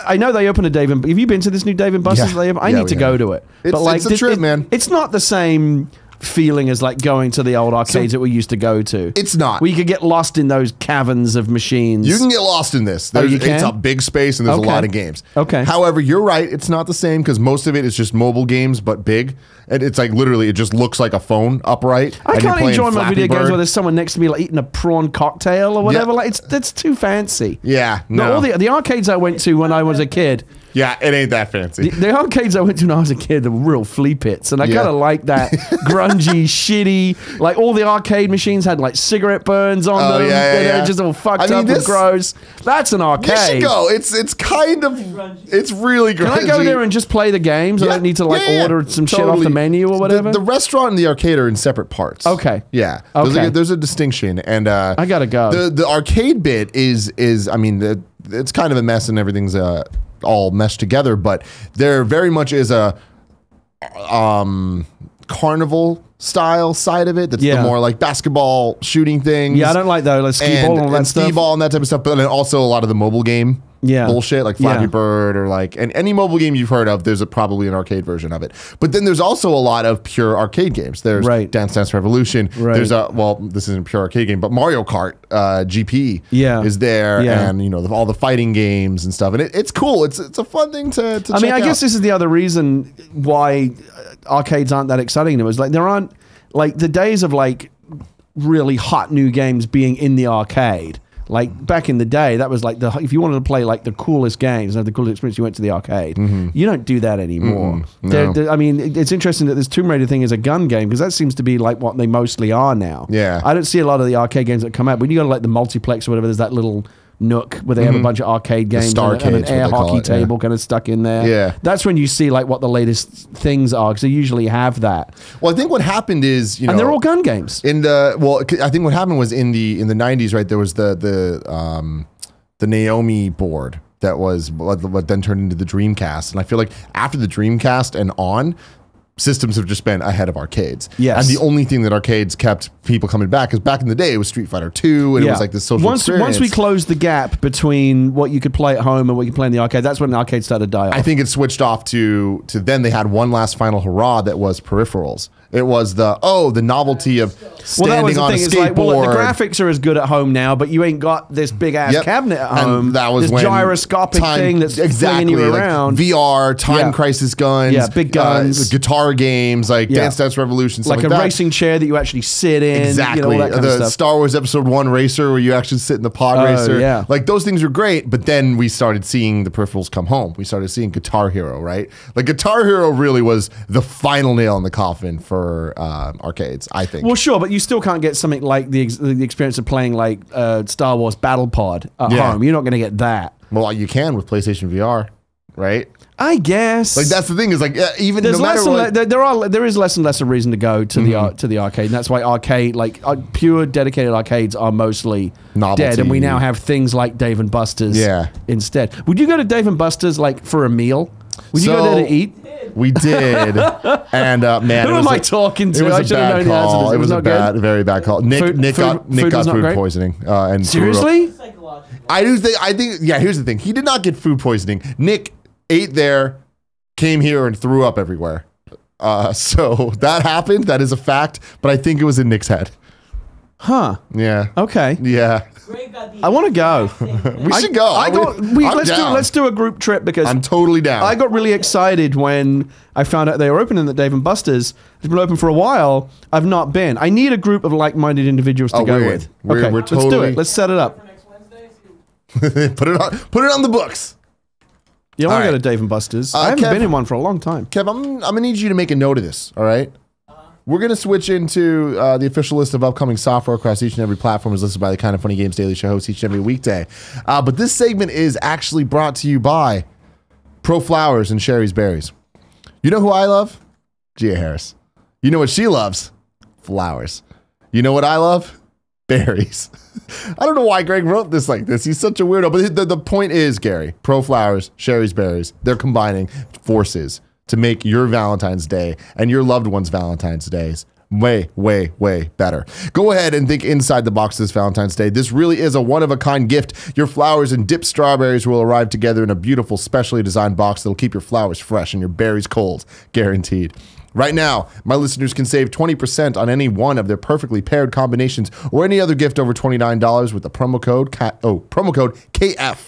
I know they opened a Dave & Have you been to this new Dave & Buster's? Yeah. I need to go to it. It's a trip, man. It's not the same feeling as like going to the old arcades that we used to go to. It's not. Where you could get lost in those caverns of machines. You can get lost in this. You can? It's a big space, and there's a lot of games. Okay. However, you're right. It's not the same, because most of it is just mobile games, but big. And it's like literally, it just looks like a phone upright. I can't enjoy my video Bird. games where there's someone next to me like eating a prawn cocktail or whatever. Yeah. Like that's too fancy. Yeah. No. All the arcades I went to when I was a kid. Yeah, it ain't that fancy. The arcades I went to when I was a kid, they were real flea pits, and I kind of like that grungy, shitty. Like all the arcade machines had like cigarette burns on them. They're just all fucked up and gross. That's an arcade. You should go. It's kind of, it's really grungy. Can I go there and just play the games? I don't need to order some shit off the menu or whatever. The restaurant and the arcade are in separate parts. Okay. Yeah. Okay. There's a distinction, and I gotta go. The arcade bit is I mean, it's kind of a mess, and everything's all meshed together, but there very much is a carnival style side of it that's the more like basketball shooting things. Yeah, I don't like that. Like skee ball and all that stuff. Skee ball and that type of stuff, but then also a lot of the mobile game bullshit, like Flappy Bird, or like, and any mobile game you've heard of, there's probably an arcade version of it. But then there's also a lot of pure arcade games. There's Dance Dance Revolution. There's this isn't a pure arcade game, but Mario Kart GP is there, and all the fighting games and stuff. And it's cool. It's a fun thing to check out. I guess this is the other reason why arcades aren't that exciting to us. Like there aren't like the days of like really hot new games being in the arcade. Like back in the day, that was like if you wanted to play like the coolest games, have the coolest experience, you went to the arcade. You don't do that anymore. No. I mean, it's interesting that this Tomb Raider thing is a gun game, because that seems to be like what they mostly are now. Yeah. I don't see a lot of the arcade games that come out. When you go to like the multiplex or whatever, there's that little nook where they have a bunch of arcade games and an air hockey table kind of stuck in there. Yeah. That's when you see like what the latest things are, because they usually have that. Well, I think what happened is, and they're all gun games. I think what happened was in the 90s, right? There was the Naomi board that was what then turned into the Dreamcast, and I feel like after the Dreamcast and on, systems have just been ahead of arcades. Yes. And the only thing that arcades kept people coming back, because back in the day it was Street Fighter 2 and it was like this social experience. Once we closed the gap between what you could play at home and what you could play in the arcade, that's when the arcade started to die off. I think it switched off to then they had one last final hurrah that was peripherals. It was the novelty of standing on a skateboard. It's like, well, the graphics are as good at home now, but you ain't got this big ass cabinet at home. And that was this when gyroscopic thing that's flinging you around. Like VR, Time Crisis guns, big guns, guitar games, like Dance Dance Revolution, stuff like a racing chair that you actually sit in. Exactly, the Star Wars Episode 1 racer where you actually sit in the pod racer. Yeah. Like those things are great, but then we started seeing the peripherals come home. We started seeing Guitar Hero, right? Like Guitar Hero really was the final nail in the coffin for arcades, I think. Well, sure, but you still can't get something like the experience of playing like Star Wars Battle Pod at home. You're not going to get that. Well, you can with PlayStation VR, right? I guess. Like that's the thing is like even there's no matter what, there is less and less a reason to go to the arcade, and that's why pure dedicated arcades are mostly dead, and we now have things like Dave and Buster's instead. Would you go to Dave and Buster's like for a meal? Would you go there to eat? We did, and man, who am I talking to? It was I a bad call. It was a very bad call. Nick got food poisoning. And seriously, I think. Yeah, here's the thing. He did not get food poisoning. Nick ate there, came here, and threw up everywhere. So that happened. That is a fact. But I think it was in Nick's head. Huh. Yeah. Okay. Yeah. I want to go. We should go. Let's do a group trip because I'm totally down. I got really excited when I found out they were opening at Dave and Buster's. It's been open for a while. I've not been. I need a group of like-minded individuals to go with. We're let's do it. Let's set it up. Put it on the books. Yeah, I want to go to Dave and Buster's. I haven't been in one for a long time. Kev, I'm gonna need you to make a note of this. All right. We're going to switch into the official list of upcoming software across each and every platform as listed by the Kind of Funny Games Daily Show host each and every weekday. But this segment is actually brought to you by Pro Flowers and Sherry's Berries. You know who I love? Gia Harris. You know what she loves? Flowers. You know what I love? Berries. I don't know why Greg wrote this like this. He's such a weirdo. But the point is, Gary, Pro Flowers, Sherry's Berries, they're combining forces to make your Valentine's Day and your loved one's Valentine's Days way, way, way better. Go ahead and think inside the box this Valentine's Day. This really is a one-of-a-kind gift. Your flowers and dipped strawberries will arrive together in a beautiful, specially designed box that'll keep your flowers fresh and your berries cold, guaranteed. Right now, my listeners can save 20% on any one of their perfectly paired combinations or any other gift over $29 with the promo code KF.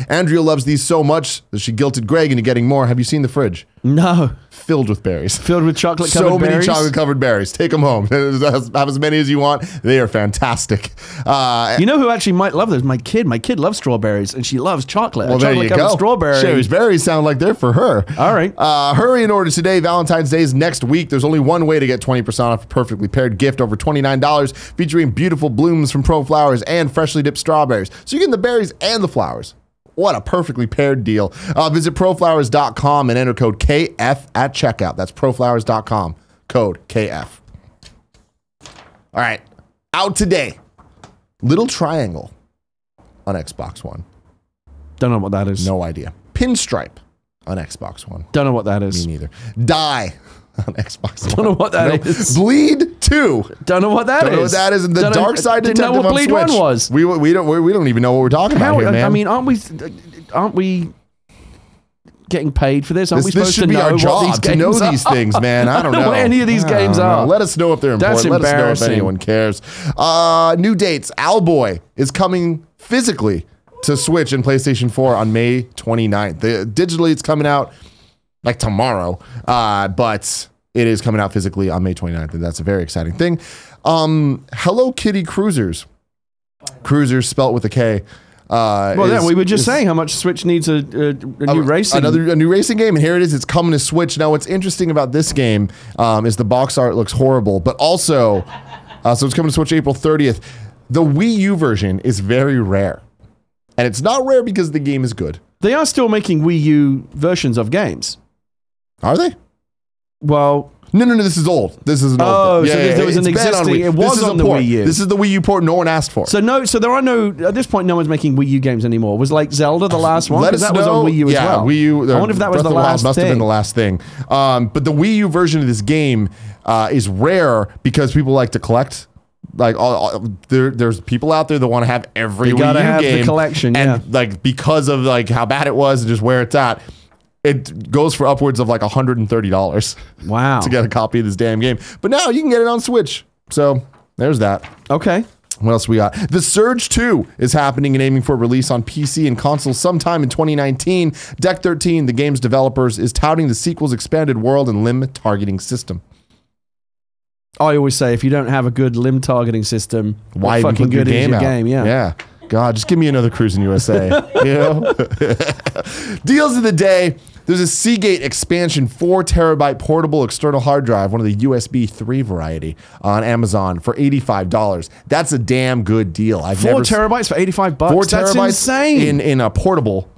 Andrea loves these so much that she guilted Greg into getting more. Have you seen the fridge? No. Filled with berries. Filled with chocolate-covered berries? So many chocolate-covered berries. Take them home. Have as many as you want. They are fantastic. You know who actually might love those? My kid. My kid loves strawberries, and she loves chocolate. Well, there you go. Strawberry. Sherry's berries sound like they're for her. All right. Hurry and order today. Valentine's Day is next week. There's only one way to get 20% off a perfectly paired gift over $29, featuring beautiful blooms from Pro Flowers and freshly dipped strawberries. So you're getting the berries and the flowers. What a perfectly paired deal. Visit proflowers.com and enter code KF at checkout. That's proflowers.com, code KF. All right, out today. Little Triangle on Xbox One. Don't know what that is. No idea. Pinstripe on Xbox One. Don't know what that is. Me neither. Die on Xbox One. Don't know what that is. Bleed 2. Don't know what that is. Don't know what that is. And the Dark Side Detective on Switch. Didn't know what Bleed 1 was. We don't even know what we're talking about here, man. I mean, aren't we getting paid for this? Aren't we supposed to know our job what these games to know these things, man? I don't know what any of these games are. Let us know if they're important. Let us know if anyone cares. New dates. Owlboy is coming physically to Switch and PlayStation 4 on May 29th. Digitally, it's coming out like tomorrow, but it is coming out physically on May 29th, and that's a very exciting thing. Hello Kitty Cruisers. Cruisers spelt with a K. We were just saying how much Switch needs a new racing. A new racing game, and here it is. It's coming to Switch. Now, what's interesting about this game is the box art looks horrible, but also, so it's coming to Switch April 30th. The Wii U version is very rare. And it's not rare because the game is good. They are still making Wii U versions of games. Are they? Well... No, this is old. This is an old. Oh, so there was an existing... It was on the Wii U. This is the Wii U port no one asked for. So there are no... At this point, no one's making Wii U games anymore. Was like Zelda the last one? Because that was on Wii U as well. Wii U... I wonder if that was the last thing. Must have been the last thing. But the Wii U version of this game is rare because people like to collect... Like there's people out there that want to have every Wii U game, the collection, and like because of like how bad it was and just where it's at, it goes for upwards of like $130. Wow, to get a copy of this damn game. But now you can get it on Switch. So there's that. Okay. What else we got? The Surge 2 is happening and aiming for release on PC and consoles sometime in 2019. Deck 13, the game's developers, is touting the sequel's expanded world and limb targeting system. I always say, if you don't have a good limb targeting system, why what fucking good is your game? Yeah. God, just give me another Cruis'n USA. You know? Deals of the day. There's a Seagate expansion 4 terabyte portable external hard drive, one of the USB 3 variety, on Amazon for $85. That's a damn good deal. 4 terabytes for $85? 4 terabytes. That's insane. In a portable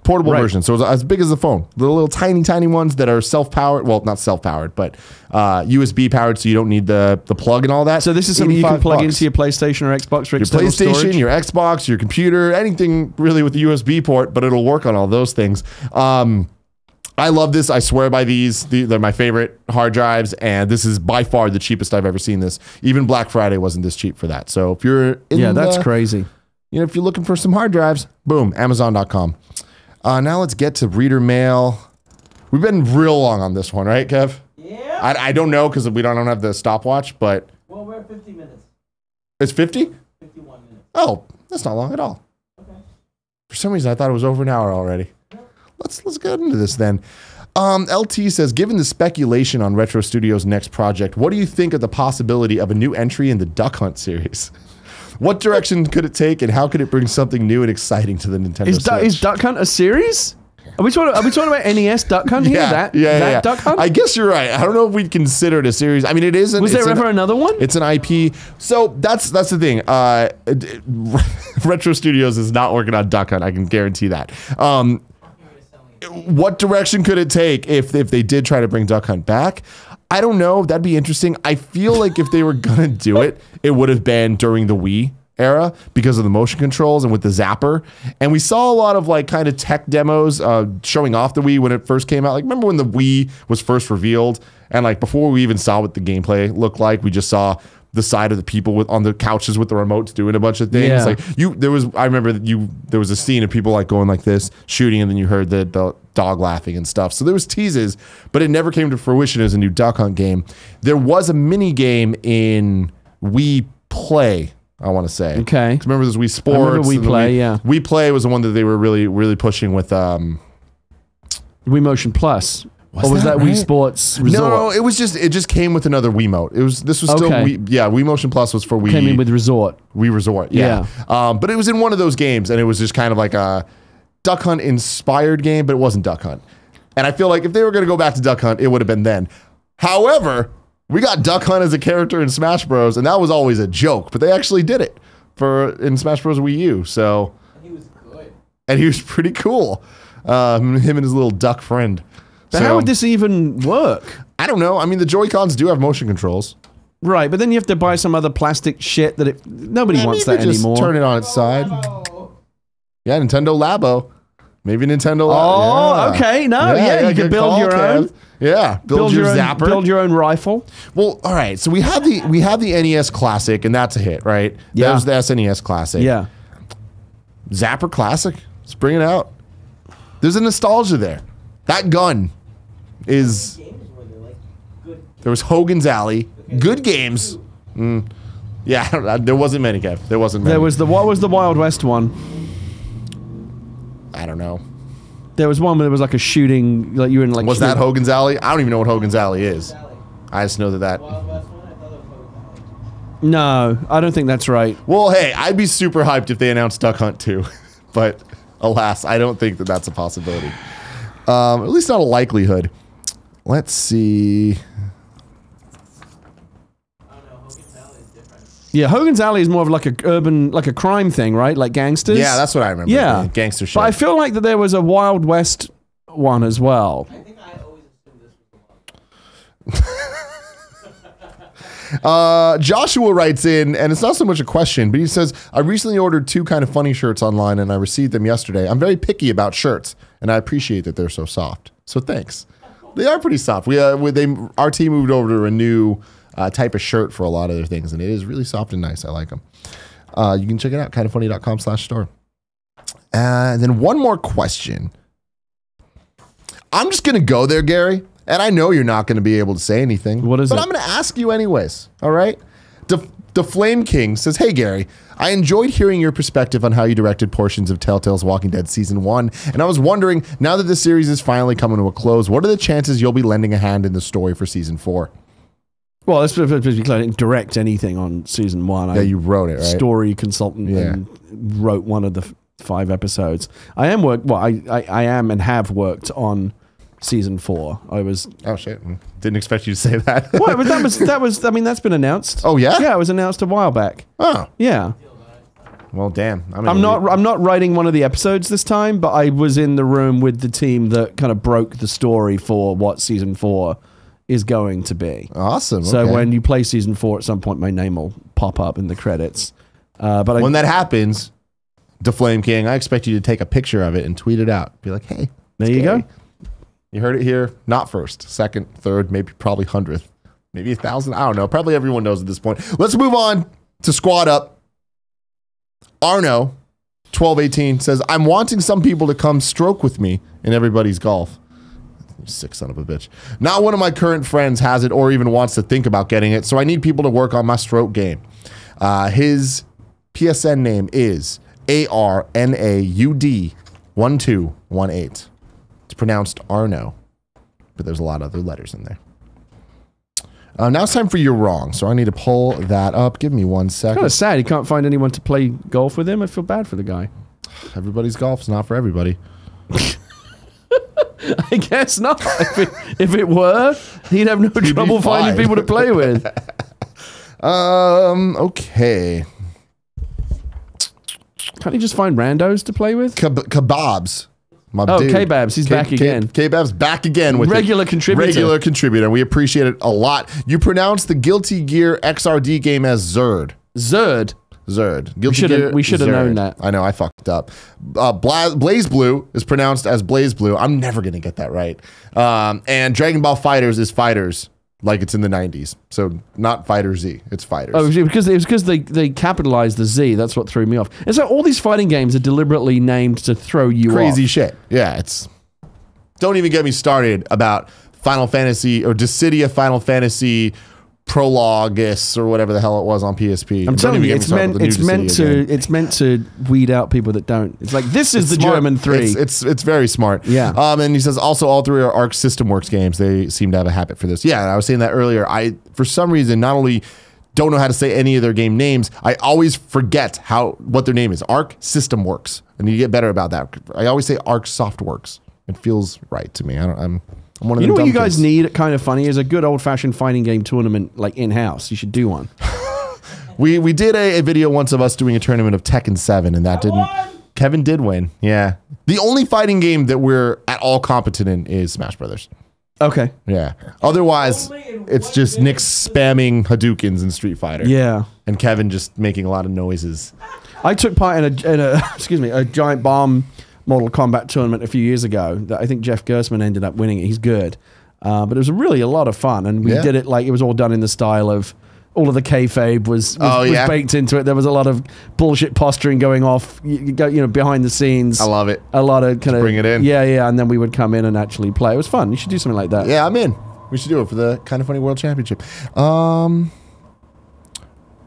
version. So it's as big as the phone. The little tiny ones that are self-powered. Well, not self-powered, but USB powered, so you don't need the plug and all that. So this is something you can plug into your PlayStation or Xbox for external storage? Your PlayStation, your Xbox, your computer, anything really with the USB port, but it'll work on all those things. I love this. I swear by these. They're my favorite hard drives, and this is by far the cheapest I've ever seen this. Even Black Friday wasn't this cheap for that. So if you're in that's crazy. You know, if you're looking for some hard drives, boom, Amazon.com. Now let's get to reader mail. We've been real long on this one, right, Kev? Yeah. I don't know because we don't have the stopwatch, but... Well, we're at 50 minutes. It's 50? 51 minutes. Oh, that's not long at all. Okay. For some reason, I thought it was over an hour already. Yep. Let's get into this then. LT says, given the speculation on Retro Studios' next project, what do you think of the possibility of a new entry in the Duck Hunt series? What direction could it take, and how could it bring something new and exciting to the Nintendo Switch? Is Duck Hunt a series? Are we talking about NES Duck Hunt here? Yeah. Duck Hunt? I guess you're right. I don't know if we'd consider it a series. I mean, it isn't. Was there ever another one? It's an IP. So that's the thing. Retro Studios is not working on Duck Hunt. I can guarantee that. What direction could it take if they did try to bring Duck Hunt back? I don't know. That'd be interesting. I feel like if they were gonna do it, it would have been during the Wii era because of the motion controls and with the zapper. And we saw a lot of like kind of tech demos showing off the Wii when it first came out. Like remember when the Wii was first revealed, and like before we even saw what the gameplay looked like, we just saw the side of the people on the couches with the remotes doing a bunch of things. Yeah. Like I remember that there was a scene of people like going like this, shooting, and then you heard the dog laughing and stuff. So there was teases, but it never came to fruition as a new Duck Hunt game. There was a mini game in Wii Play, I want to say. Okay. Remember this Wii Sports? I remember Wii Play, yeah. Wii Play was the one that they were really pushing with Wii Motion Plus. Or was that right? Wii Sports Resort? No, it just came with another Wiimote. This was still Wii Motion Plus was for Wii. Came in with Resort. Wii Resort, yeah. But it was in one of those games, and it was just kind of like a Duck Hunt inspired game, but it wasn't Duck Hunt. And I feel like if they were going to go back to Duck Hunt, it would have been then. However, we got Duck Hunt as a character in Smash Bros, and that was always a joke, but they actually did it in Smash Bros Wii U. So he was good. And he was pretty cool. Him and his little duck friend. But how would this even work? I don't know. I mean, the Joy-Cons do have motion controls. Right, but then you have to buy some other plastic shit that nobody wants that anymore. Turn it on its side. Yeah, Nintendo Labo. Maybe Nintendo Labo. Oh, yeah. Okay. No, yeah, you can build your own. Yeah, build your zapper. Build your own rifle. Well, all right. So we have the NES Classic, and that's a hit, right? Yeah. That was the SNES Classic. Yeah. Zapper Classic. Let's bring it out. There's a nostalgia there. That gun is... There was Hogan's Alley. Good games. Yeah, there wasn't many, Kev. There wasn't many. There was what was the Wild West one? I don't know. There was one where there was like a shooting, like you were in like... Was that Hogan's Alley? I don't even know what Hogan's Alley is. I just know that... No, I don't think that's right. Well, hey, I'd be super hyped if they announced Duck Hunt 2. But alas, I don't think that that's a possibility. At least not a likelihood. Let's see... Yeah, Hogan's Alley is more of like a urban, like a crime thing, right? Like gangsters. Yeah, that's what I remember. Yeah, gangster shit. But I feel like that there was a Wild West one as well. I think I always assumed this was the one. Joshua writes in, and it's not so much a question, but he says, I recently ordered 2 kind of funny shirts online, and I received them yesterday. I'm very picky about shirts, and I appreciate that they're so soft. So thanks. They are pretty soft. Our team moved over to a new type of shirt for a lot of their things, and it is really soft and nice. I like them. You can check it out, kindoffunny.com/store. And then one more question. I'm just going to go there, Gary, and I know you're not going to be able to say anything. What is it? But I'm going to ask you anyways, all right? DaFlameKing says, hey, Gary, I enjoyed hearing your perspective on how you directed portions of Telltale's Walking Dead Season 1, and I was wondering, now that the series is finally coming to a close, what are the chances you'll be lending a hand in the story for Season 4? Well, let's be clear, I didn't direct anything on Season 1. Yeah, you wrote it, right? Story consultant and wrote one of the 5 episodes. I am and have worked on Season 4. I was. Oh shit! Didn't expect you to say that. What? But that was. I mean, that's been announced. Oh yeah. Yeah, it was announced a while back. Oh yeah. Well, damn. I'm not writing one of the episodes this time, but I was in the room with the team that kind of broke the story for what Season 4 is going to be. Awesome. So when you play Season 4, at some point, my name will pop up in the credits. But when that happens, DaFlameKing, I expect you to take a picture of it and tweet it out. Be like, hey, there you go. You heard it here. Not first, second, third, maybe probably 100th, maybe 1,000. I don't know. Probably everyone knows at this point. Let's move on to Squad Up. Arno, 1218, says, I'm wanting some people to come stroke with me in everybody's golf. You sick son of a bitch. Not one of my current friends has it or even wants to think about getting it, so I need people to work on my stroke game. His PSN name is ARNAUD1218. It's pronounced Arno, but there's a lot of other letters in there. Now it's time for You're Wrong, so I need to pull that up. Give me 1 second. Kind of sad he can't find anyone to play golf with him. I feel bad for the guy. Everybody's golf's not for everybody. I guess not. If it were, he'd have no trouble finding people to play with. Okay. Can't he just find randos to play with? Kebabs. K-Babs, he's back again. K-Babs back again with regular contributor. Regular contributor. We appreciate it a lot. You pronounce the Guilty Gear XRD game as Zerd. Zerd. We should have known that. I know, I fucked up. Blaze Blue is pronounced as Blaze Blue. I'm never going to get that right. And Dragon Ball Fighters is Fighters, like it's in the 90s. So not Fighter Z, it's Fighters. Oh, it was because they capitalized the Z. That's what threw me off. And so all these fighting games are deliberately named to throw you off. Crazy shit. Yeah, it's... Don't even get me started about Final Fantasy or Dissidia Final Fantasy Prologus or whatever the hell it was on PSP. I'm telling you, it's meant to weed out people that don't. It's like, this is the smart. German 3. It's very smart. Yeah. And he says also all 3 are Arc System Works games. They seem to have a habit for this. Yeah, and I was saying that earlier. I for some reason not only don't know how to say any of their game names, I always forget what their name is. Arc System Works, and you get better about that. I always say Arc Softworks. It feels right to me. I'm one of the. You know what you guys need? Kind of funny is a good old fashioned fighting game tournament, like in house. You should do one. we did a video once of us doing a tournament of Tekken 7, and that didn't. Kevin did win. Yeah, the only fighting game that we're at all competent in is Smash Brothers. Okay. Yeah. Otherwise, it's just Nick spamming Hadoukens in Street Fighter. Yeah. And Kevin just making a lot of noises. I took part in a giant bomb Mortal Kombat tournament a few years ago that I think Jeff Gersman ended up winning it. He's good. But it was really a lot of fun. And we did it like it was all done in the style of all of the kayfabe was baked into it. There was a lot of bullshit posturing going off, behind the scenes. I love it. A lot of kind of bring it in. Yeah. And then we would come in and actually play. It was fun. You should do something like that. Yeah, I'm in. We should do it for the Kind of Funny World Championship.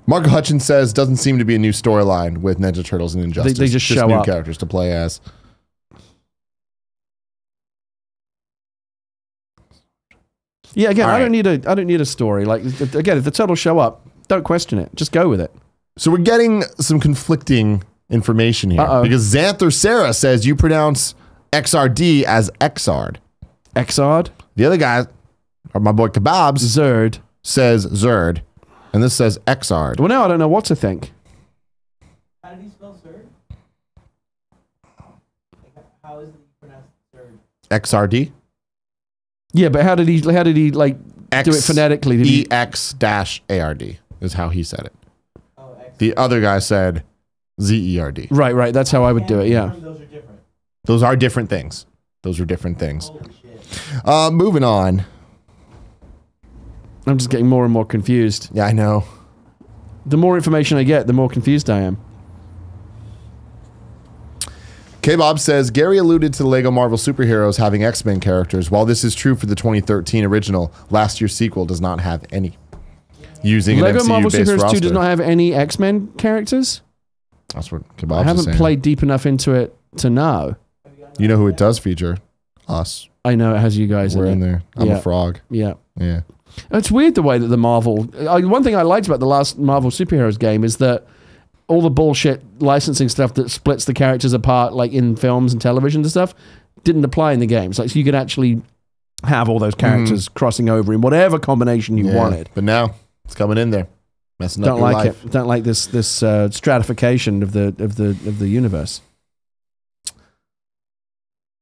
Mark Hutchins says doesn't seem to be a new storyline with Ninja Turtles and Injustice. They just show new up. Characters to play as. Yeah, again, I don't need a story. Like again, if the turtles show up, don't question it. Just go with it. So we're getting some conflicting information here because Xanther Sarah says you pronounce XRD as Xard. Xard. The other guy, or my boy Kebabs, Zerd, says Zerd, And this says Xard. Well, now I don't know what to think. How did he spell Surd? How is it pronounced Surd? XRD? Yeah, but how did he like do it phonetically? Did EX-ARD is how he said it. Oh, X. The other guy said ZERD. Right. That's how I would do it. Yeah. Those are different. Those are different things. Those are different things. Holy shit. Moving on. I'm just getting more and more confused. Yeah, I know. The more information I get, the more confused I am. K-Bob says, Gary alluded to the LEGO Marvel superheroes having X-Men characters. While this is true for the 2013 original, last year's sequel does not have any. Using LEGO an Marvel MCU-based Superheroes roster. 2 does not have any X-Men characters? That's what I K-Bob's haven't saying. played deep enough into it to know. You know who it does feature? Us. I know it has you guys We're in it. there. I'm a frog. Yeah. Yeah. It's weird the way that the Marvel... one thing I liked about the last Marvel Superheroes game is that all the bullshit licensing stuff that splits the characters apart, like in films and television and stuff, didn't apply in the games. Like, so you could actually have all those characters crossing over in whatever combination you wanted. But now it's coming in there, messing up Don't your like life. it. Don't like this stratification of the universe.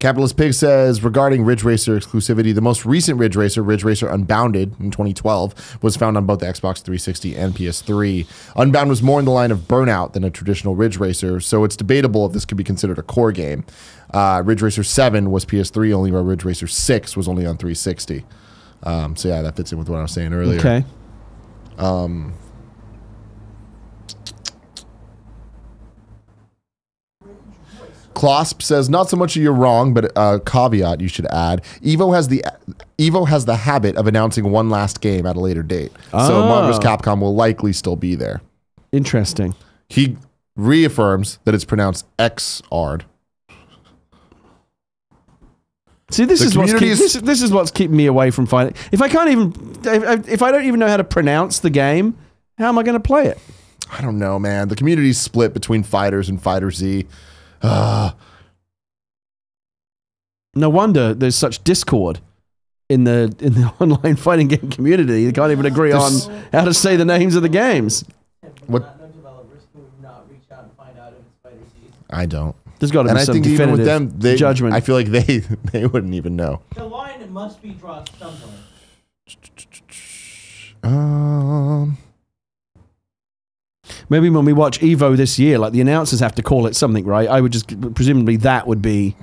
Capitalist Pig says, regarding Ridge Racer exclusivity, the most recent Ridge Racer Unbounded in 2012, was found on both the Xbox 360 and PS3. Unbound was more in the line of Burnout than a traditional Ridge Racer, so it's debatable if this could be considered a core game. Ridge Racer 7 was PS3 only, while Ridge Racer 6 was only on 360. So yeah, that fits in with what I was saying earlier. Okay. Closp says, not so much you're wrong, but a caveat you should add. Evo has the habit of announcing one last game at a later date. So Marvel's Capcom will likely still be there. Interesting. He reaffirms that it's pronounced Xard. See, this is what's keeping me away from finding. If I don't even know how to pronounce the game, how am I going to play it? I don't know, man. The community's split between Fighters and Fighter Z. No wonder there's such discord in the online fighting game community. They can't even agree on how to say the names of the games. What? No developers who would not reach out and find out if it's Spider Seed. I don't. There's got to be some definitive judgment. I feel like they wouldn't even know. The line must be drawn somewhere. Maybe when we watch EVO this year, like the announcers have to call it something, right? I would just presumably that would be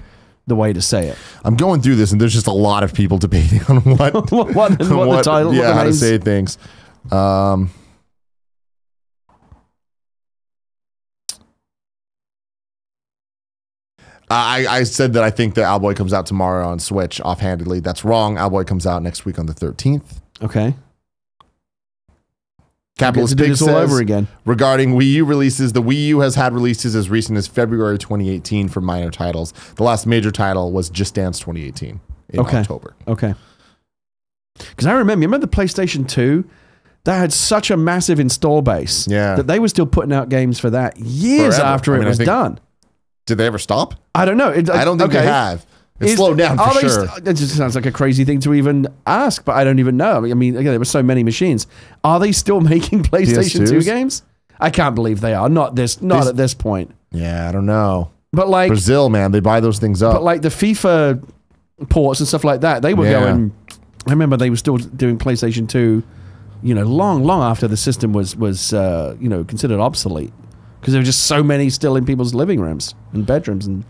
the way to say it. I'm going through this, and there's just a lot of people debating on what the title, yeah, what the how to names. say things. I said that I think that Owlboy comes out tomorrow on Switch offhandedly. That's wrong. Owlboy comes out next week on the 13th. Okay. Capitalist do Pig this says, all over again. regarding Wii U releases, the Wii U has had releases as recent as February 2018 for minor titles. The last major title was Just Dance 2018 in October. Okay. Because I remember the PlayStation 2, that had such a massive install base that they were still putting out games for that years after it was done. Did they ever stop? I don't know. I don't think they have. It's slowed down for sure. It just sounds like a crazy thing to even ask, but I don't even know. I mean, again, there were so many machines. Are they still making PlayStation 2 games? I can't believe they are. Not at this point. Yeah, I don't know. But like Brazil, man, they buy those things up. But like the FIFA ports and stuff like that, they were going. I remember they were still doing PlayStation 2, long after the system was considered obsolete, because there were just so many still in people's living rooms and bedrooms and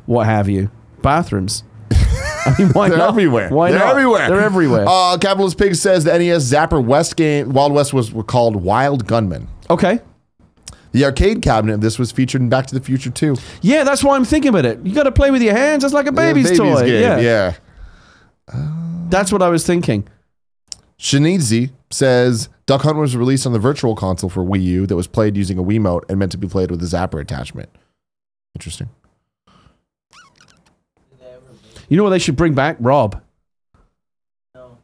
what have you. Bathrooms. I mean, why They're not? everywhere. Why They're not? everywhere. They're everywhere. Capitalist Pig says the NES Zapper West game, Wild West, was called Wild Gunman. Okay. The arcade cabinet of this was featured in Back to the Future 2. Yeah, that's why I'm thinking about it. You got to play with your hands. It's like a baby's toy. Game. Yeah. That's what I was thinking. Shinizi says Duck Hunt was released on the Virtual Console for Wii U that was played using a Wiimote and meant to be played with a Zapper attachment. Interesting. You know what they should bring back? Rob. No.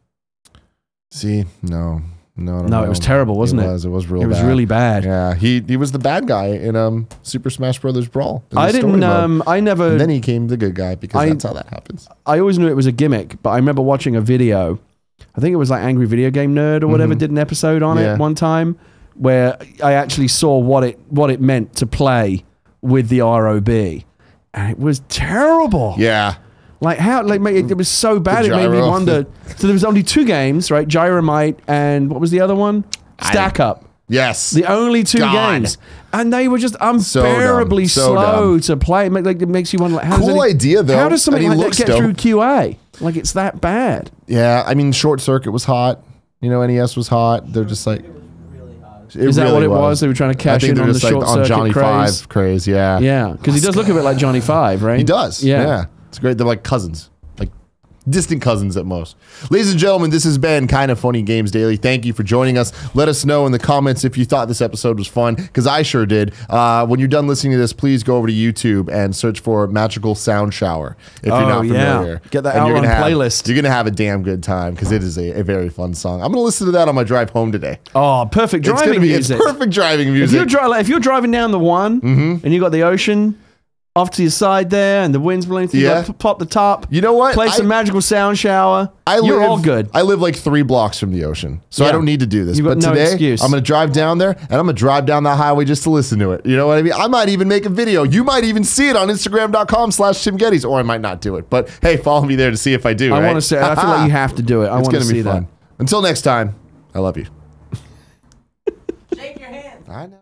See, no, it was terrible, wasn't it? It was real bad. It was really bad. Yeah, he was the bad guy in Super Smash Brothers Brawl. I never. And then he came the good guy because that's how that happens. I always knew it was a gimmick, but I remember watching a video I think it was like Angry Video Game Nerd or whatever did an episode on it one time where I actually saw what it meant to play with the ROB, and it was terrible. Yeah. Like how, like it was so bad it made me wonder. So there was only 2 games, right? Gyromite and what was the other one? Stack Up. Yes. The only 2 games. And they were just unbearably slow to play. It makes you wonder, like, cool idea though. How does something like that get through QA? Like it's that bad. Yeah, I mean, Short Circuit was hot. You know, NES was hot. They're just like... Is that what it was? They were trying to cash in on the Short Circuit Johnny craze? 5 craze, yeah. Yeah, because he does look a bit like Johnny 5, right? He does, yeah. It's great. They're like cousins. Like distant cousins at most. Ladies and gentlemen, this has been Kind of Funny Games Daily. Thank you for joining us. Let us know in the comments if you thought this episode was fun, because I sure did. When you're done listening to this, please go over to YouTube and search for Magical Sound Shower if you're not familiar. Get that out on playlist. You're going to have a damn good time, because it is a very fun song. I'm going to listen to that on my drive home today. Oh, perfect driving music. It's perfect driving music. If you're driving down the 1 and you got the ocean off to your side there, and the wind's blowing through, you pop the top. You know what? Play some Magical Sound Shower. You're all good. I live like 3 blocks from the ocean, so I don't need to do this. But today, excuse. I'm going to drive down there, and I'm going to drive down that highway just to listen to it. You know what I mean? I might even make a video. You might even see it on Instagram.com/TimGettys, or I might not do it. But hey, follow me there to see if I do. I want to say, I feel like you have to do it. I want to see that. Until next time, I love you. Shake your hand. I know.